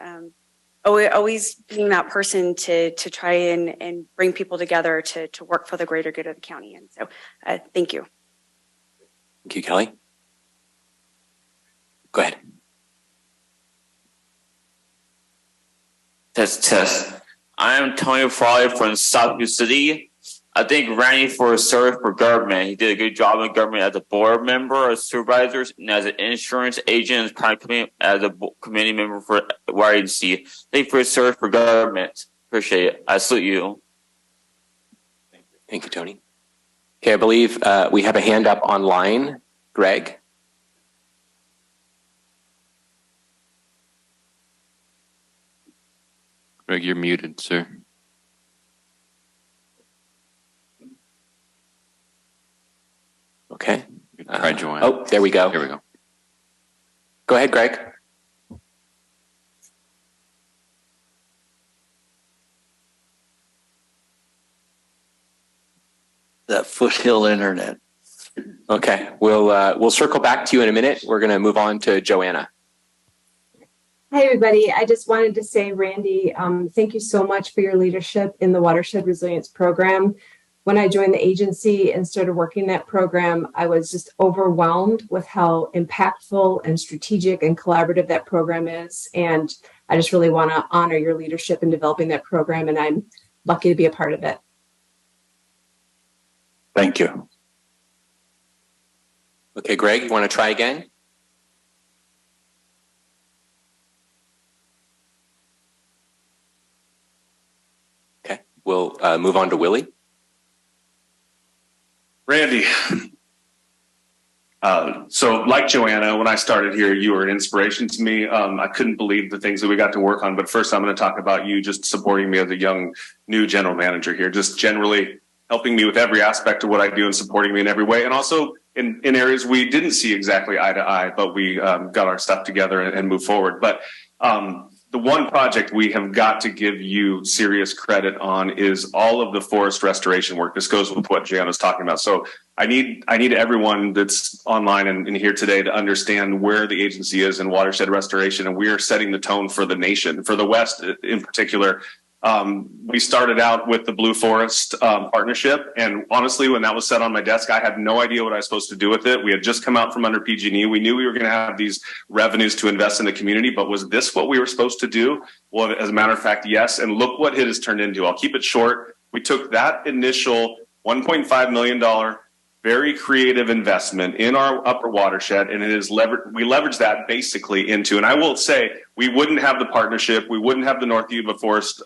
S15: always being that person to try and bring people together to work for the greater good of the county. And so thank you.
S2: Thank you, Kelly. Go ahead.
S20: Test. I am Tony Frawley from South City. I thank Randy for his service for government. He did a good job in government as a board member, as supervisors, and as an insurance agent, as a committee member for water agency. Thank you for his service for government. Appreciate it. I salute you.
S2: Thank you, Tony. Okay, I believe we have a hand up online. Greg.
S1: Greg, you're muted, sir.
S2: Okay.
S1: Try Joanne.
S2: Oh, there we go.
S1: Here we go.
S2: Go ahead, Greg.
S4: That foothill internet.
S2: Okay, we'll circle back to you in a minute. We're going to move on to Joanna.
S16: Hi, everybody. I just wanted to say, Randy, thank you so much for your leadership in the Watershed Resilience Program. When I joined the agency and started working that program, I was just overwhelmed with how impactful and strategic and collaborative that program is. And I just really want to honor your leadership in developing that program, and I'm lucky to be a part of it.
S18: Thank you.
S2: Okay, Greg, you want to try again? Okay, we'll move on to Willie.
S19: Randy, so like Joanna, when I started here, you were an inspiration to me. I couldn't believe the things that we got to work on, but first I'm going to talk about you just supporting me as a young new general manager here, just generally helping me with every aspect of what I do and supporting me in every way. And also in areas we didn't see exactly eye to eye, but we got our stuff together and moved forward. But the one project we have got to give you serious credit on is all of the forest restoration work. This goes with what Jan was talking about. So I need everyone that's online and here today to understand where the agency is in watershed restoration, and we are setting the tone for the nation, for the West in particular. We started out with the Blue Forest partnership, and honestly, when that was set on my desk, I had no idea what I was supposed to do with it. We had just come out from under PG&E. We knew we were going to have these revenues to invest in the community, but was this what we were supposed to do? Well, as a matter of fact, yes. And look what it has turned into. I'll keep it short. We took that initial $1.5 million very creative investment in our upper watershed, and it is we leveraged that basically into, and I will say, we wouldn't have the partnership, we wouldn't have the North Yuba Forest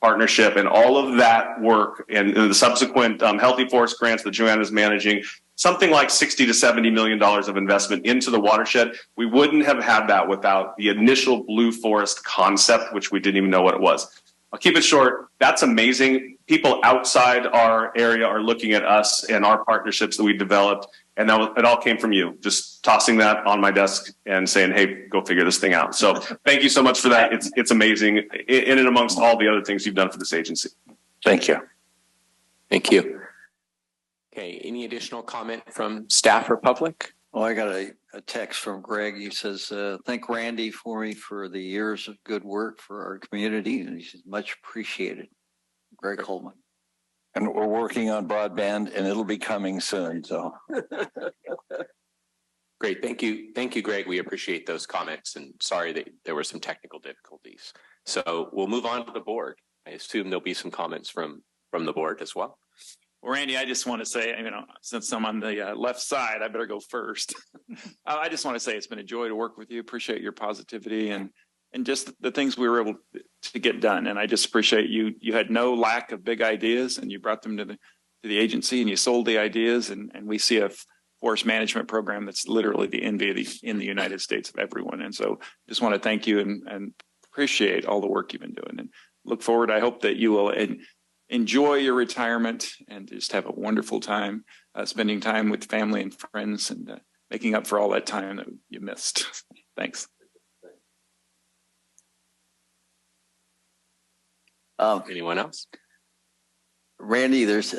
S19: partnership, and all of that work and the subsequent healthy forest grants that Joanna is managing, something like $60 to $70 million of investment into the watershed. We wouldn't have had that without the initial Blue Forest concept, which we didn't even know what it was. I'll keep it short. That's amazing. People outside our area are looking at us and our partnerships that we developed, and it all came from you, just tossing that on my desk and saying, hey, go figure this thing out. So thank you so much for that. It's amazing in and amongst all the other things you've done for this agency.
S18: Thank you.
S2: Thank you. Okay, any additional comment from staff or public?
S4: Oh, I got a text from Greg. He says, thank Randy for me for the years of good work for our community. And he says, much appreciated. Greg Holman.
S18: And we're working on broadband, and it'll be coming soon. So
S2: great. Thank you. Thank you, Greg. We appreciate those comments, and sorry that there were some technical difficulties. So we'll move on to the board. I assume there'll be some comments from the board as well.
S9: Well, Randy, I just want to say, since I'm on the left side, I better go first. I just want to say it's been a joy to work with you. Appreciate your positivity and just the things we were able to get done. And I just appreciate you. You had no lack of big ideas, and you brought them to the agency, and you sold the ideas. And we see a forest management program that's literally the envy in the United States of everyone. And so just want to thank you and appreciate all the work you've been doing, and look forward. I hope that you will enjoy your retirement and just have a wonderful time spending time with family and friends, and making up for all that time that you missed. Thanks.
S2: Anyone else?
S4: Randy, there's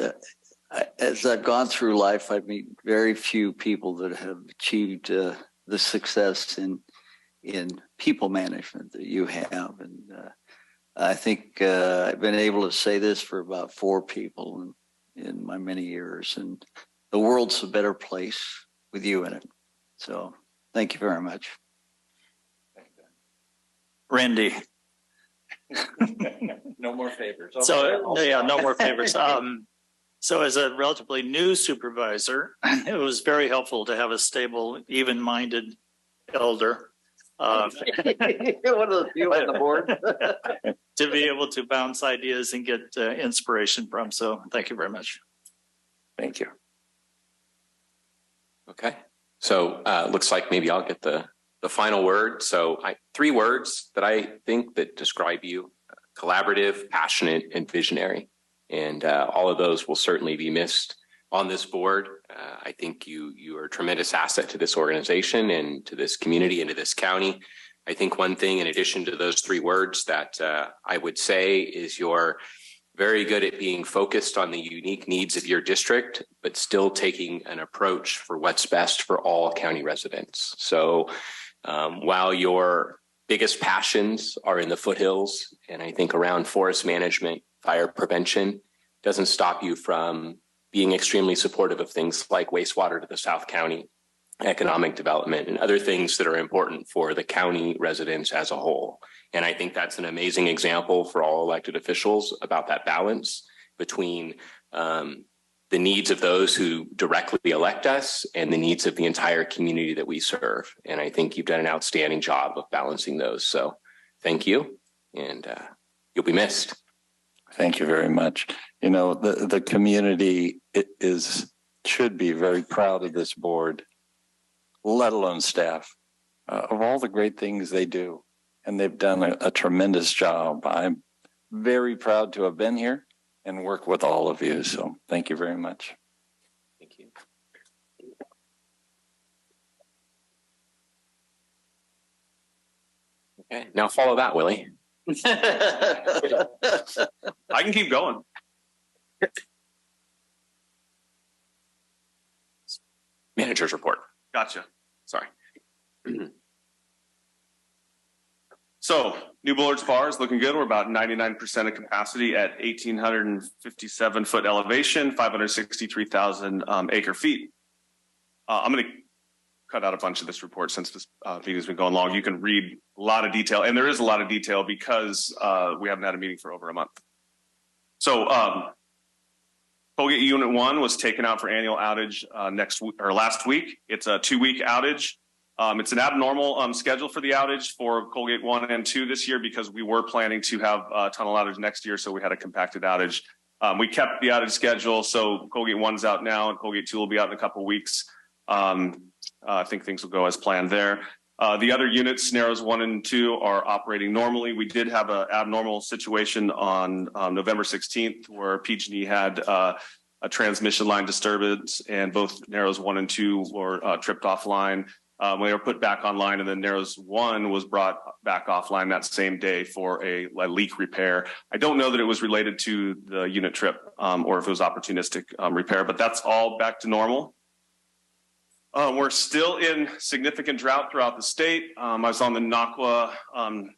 S4: as I've gone through life, I meet very few people that have achieved the success in in people management that you have. And I think I've been able to say this for about 4 people in my many years, and the world's a better place with you in it. So thank you very much.
S3: Randy.
S9: No more favors.
S3: So yeah, no more favors. So as a relatively new supervisor, it was very helpful to have a stable, even-minded elder.
S4: One of the few on the board.
S3: To be able to bounce ideas and get inspiration from. So thank you very much.
S18: Thank you.
S2: Okay. So looks like maybe I'll get the final word. So 3 words that I think that describe you: collaborative, passionate, and visionary. And all of those will certainly be missed on this board. I think you are a tremendous asset to this organization and to this community and to this county. I think one thing in addition to those 3 words that I would say is you're very good at being focused on the unique needs of your district, but still taking an approach for what's best for all county residents. So while your biggest passions are in the foothills, and I think around forest management, fire prevention, doesn't stop you from being extremely supportive of things like wastewater to the South County, economic development, and other things that are important for the county residents as a whole. And I think that's an amazing example for all elected officials about that balance between the needs of those who directly elect us and the needs of the entire community that we serve. And I think you've done an outstanding job of balancing those. So thank you, and you'll be missed.
S18: Thank you very much. You know, the community should be very proud of this board, let alone staff, of all the great things they do. And they've done a tremendous job. I'm very proud to have been here and work with all of you. So thank you very much.
S2: Thank you. Okay, now follow that, Willie.
S19: I can keep going.
S2: Manager's report.
S19: Gotcha.
S2: Sorry.
S19: So New Bullard's Bar is looking good. We're about 99% of capacity at 1,857 foot elevation, 563,000 acre feet. I'm going to cut out a bunch of this report since this meeting has been going long. You can read a lot of detail, and there is a lot of detail because we haven't had a meeting for over a month. So Colgate Unit 1 was taken out for annual outage last week. It's a 2-week outage. It's an abnormal schedule for the outage for Colgate 1 and 2 this year because we were planning to have a tunnel outage next year, so we had a compacted outage. We kept the outage schedule, so Colgate 1's out now and Colgate 2 will be out in a couple of weeks. I think things will go as planned there. The other units, Narrows 1 and 2, are operating normally. We did have an abnormal situation on November 16th where PG&E had a transmission line disturbance and both Narrows 1 and 2 were tripped offline. They were put back online, and then Narrows 1 was brought back offline that same day for a leak repair. I don't know that it was related to the unit trip or if it was opportunistic repair, but that's all back to normal. We're still in significant drought throughout the state. I was on the NACWA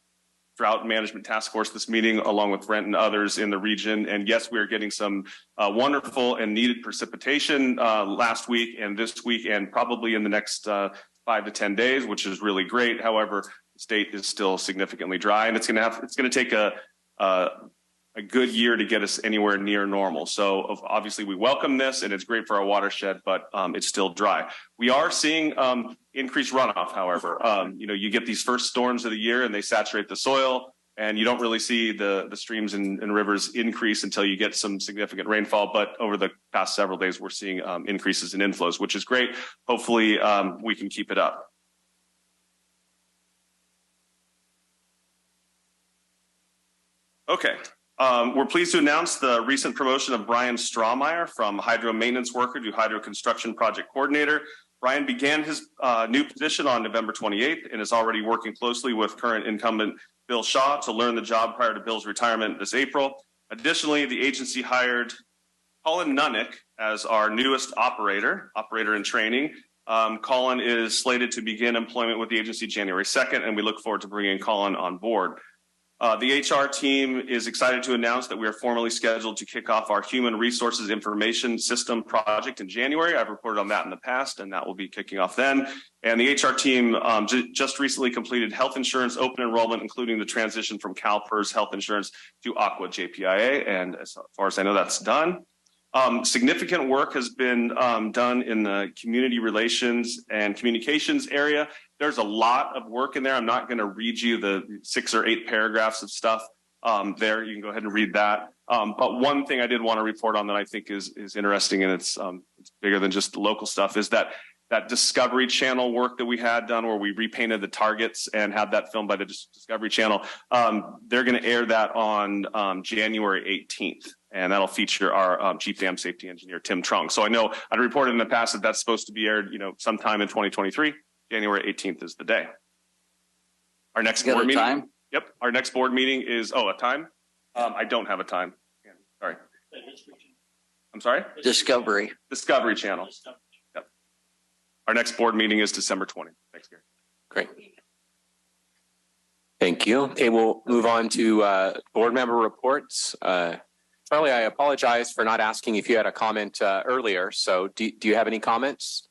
S19: Drought Management Task Force this meeting, along with Brent and others in the region. And yes, we are getting some wonderful and needed precipitation last week and this week, and probably in the next 5 to 10 days, which is really great. However, the state is still significantly dry, and it's going to take a good year to get us anywhere near normal. So obviously we welcome this, and it's great for our watershed, but it's still dry. We are seeing increased runoff, however. You get these first storms of the year and they saturate the soil, and you don't really see the streams and rivers increase until you get some significant rainfall. But over the past several days, we're seeing increases in inflows, which is great. Hopefully we can keep it up. Okay. We're pleased to announce the recent promotion of Brian Strawmeyer from hydro maintenance worker to hydro construction project coordinator. Brian began his new position on November 28th and is already working closely with current incumbent Bill Shaw to learn the job prior to Bill's retirement this April. Additionally, the agency hired Colin Nunnick as our newest operator in training. Colin is slated to begin employment with the agency January 2nd, and we look forward to bringing Colin on board. The HR team is excited to announce that we are formally scheduled to kick off our Human Resources Information System project in January. I've reported on that in the past, and that will be kicking off then. And the HR team just recently completed health insurance open enrollment, including the transition from CalPERS health insurance to Aqua JPIA. And as far as I know, that's done. Significant work has been done in the community relations and communications area. There's a lot of work in there. I'm not going to read you the 6 or 8 paragraphs of stuff there. You can go ahead and read that. But one thing I did want to report on that I think is interesting, and it's bigger than just the local stuff, is that Discovery Channel work that we had done where we repainted the targets and had that filmed by the Discovery Channel. They're going to air that on January 18th. And that'll feature our Chief Dam Safety Engineer, Tim Trung. So I know I'd reported in the past that that's supposed to be aired, sometime in 2023. January 18th is the day. Our next board meeting. Time? Yep. Our next board meeting is, a time? I don't have a time. Sorry. I'm sorry?
S4: Discovery
S19: Channel. Yep. Our next board meeting is December 20th. Thanks, Gary.
S2: Great. Thank you. Okay, we'll move on to board member reports. Charlie, I apologize for not asking if you had a comment earlier. So do you have any comments?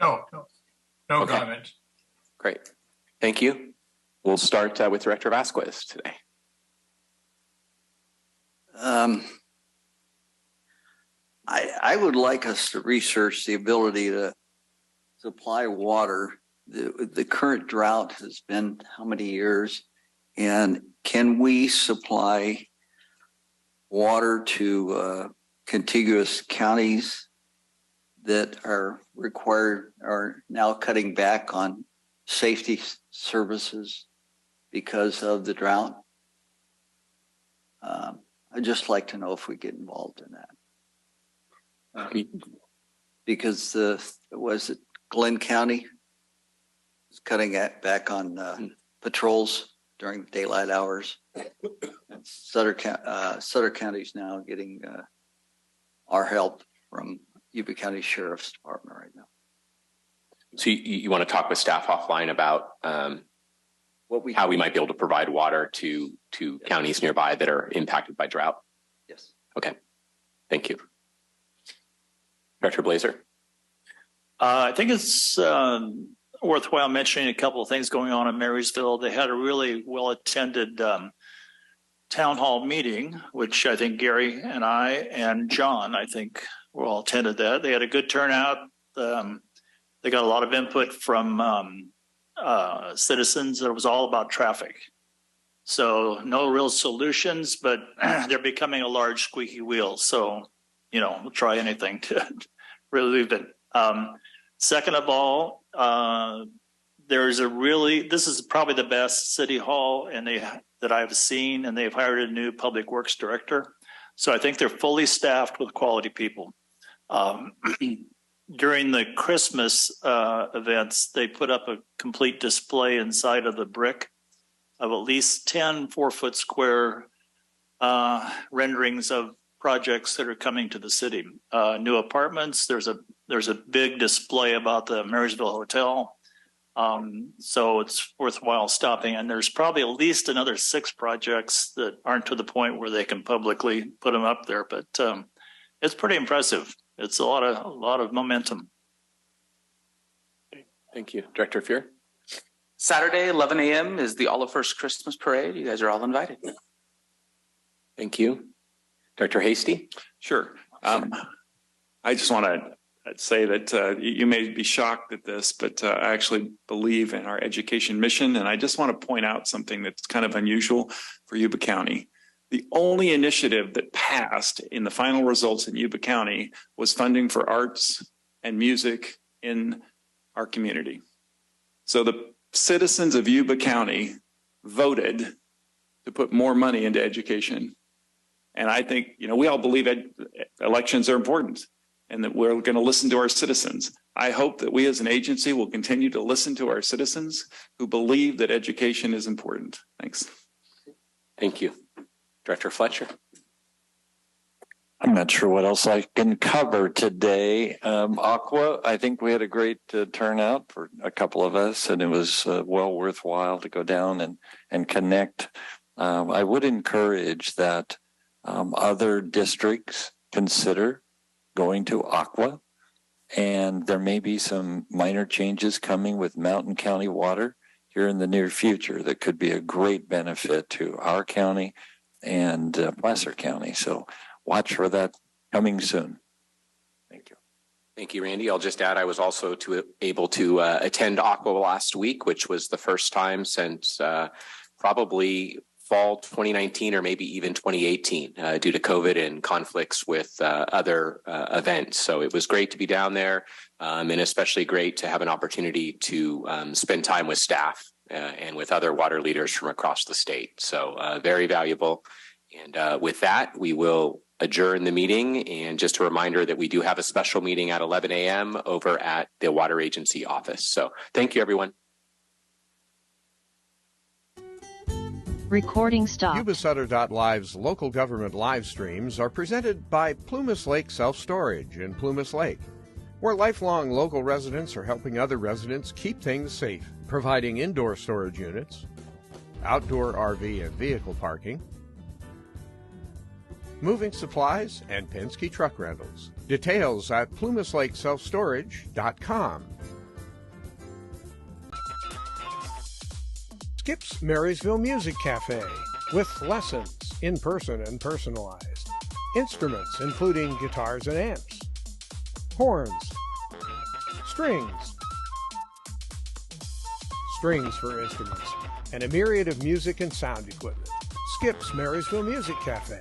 S14: No
S2: Okay.
S14: comment.
S2: Great. Thank you. We'll start with Director Vasquez today.
S4: I would like us to research the ability to supply water. The current drought has been how many years? And can we supply water to contiguous counties that are now cutting back on safety services because of the drought? I'd just like to know if we get involved in that. Because was it Glenn County is cutting back on patrols during daylight hours? And Sutter County is now getting our help from Yuba County Sheriff's Department right now.
S2: So you want to talk with staff offline about how we might be able to provide water to counties nearby that are impacted by drought?
S4: Yes.
S2: Okay. Thank you. Director Blazer.
S21: I think it's worthwhile mentioning a couple of things going on in Marysville. They had a really well-attended town hall meeting, which I think Gary and I and John, I think, were all attended that. They had a good turnout. They got a lot of input from citizens. It was all about traffic. So no real solutions, but they're becoming a large squeaky wheel. So, we'll try anything to relieve it. Second of all, this is probably the best city hall that I've seen, and they've hired a new public works director. So I think they're fully staffed with quality people. During the Christmas events, they put up a complete display inside of the brick of at least 10 4-foot square renderings of projects that are coming to the city. New apartments, there's a big display about the Marysville Hotel. So it's worthwhile stopping. And there's probably at least another 6 projects that aren't to the point where they can publicly put them up there, but it's pretty impressive. It's a lot of momentum.
S2: Thank you. Director Fuhr.
S8: Saturday, 11 a.m. is the Olive First Christmas Parade. You guys are all invited.
S2: Thank you. Director Hasty.
S9: Sure. I just want to say that you may be shocked at this, but I actually believe in our education mission. And I just want to point out something that's kind of unusual for Yuba County. The only initiative that passed in the final results in Yuba County was funding for arts and music in our community. So the citizens of Yuba County voted to put more money into education. And I think, we all believe elections are important and that we're going to listen to our citizens. I hope that we as an agency will continue to listen to our citizens who believe that education is important. Thanks.
S2: Thank you. Director Fletcher.
S18: I'm not sure what else I can cover today. Aqua, I think we had a great turnout for a couple of us, and it was well worthwhile to go down and connect. I would encourage that other districts consider going to Aqua, and there may be some minor changes coming with Mountain County Water here in the near future that could be a great benefit to our county and Placer County. So watch for that coming soon. Thank you.
S2: Thank you, Randy. I'll just add, I was also able to attend Aqua last week, which was the first time since probably fall 2019 or maybe even 2018 due to COVID and conflicts with other events. So it was great to be down there and especially great to have an opportunity to spend time with staff and with other water leaders from across the state. So very valuable. And with that, we will adjourn the meeting. And just a reminder that we do have a special meeting at 11 a.m. over at the Water Agency office. So thank you, everyone.
S5: Recording stopped.
S22: Yuba-Sutter.live's local government live streams are presented by Plumas Lake Self-Storage in Plumas Lake, where lifelong local residents are helping other residents keep things safe, providing indoor storage units, outdoor RV and vehicle parking, moving supplies, and Penske truck rentals. Details at plumaslakeselfstorage.com. Skip's Marysville Music Cafe with lessons in person and personalized. Instruments including guitars and amps, horns, strings for instruments, and a myriad of music and sound equipment. Skip's Marysville Music Cafe.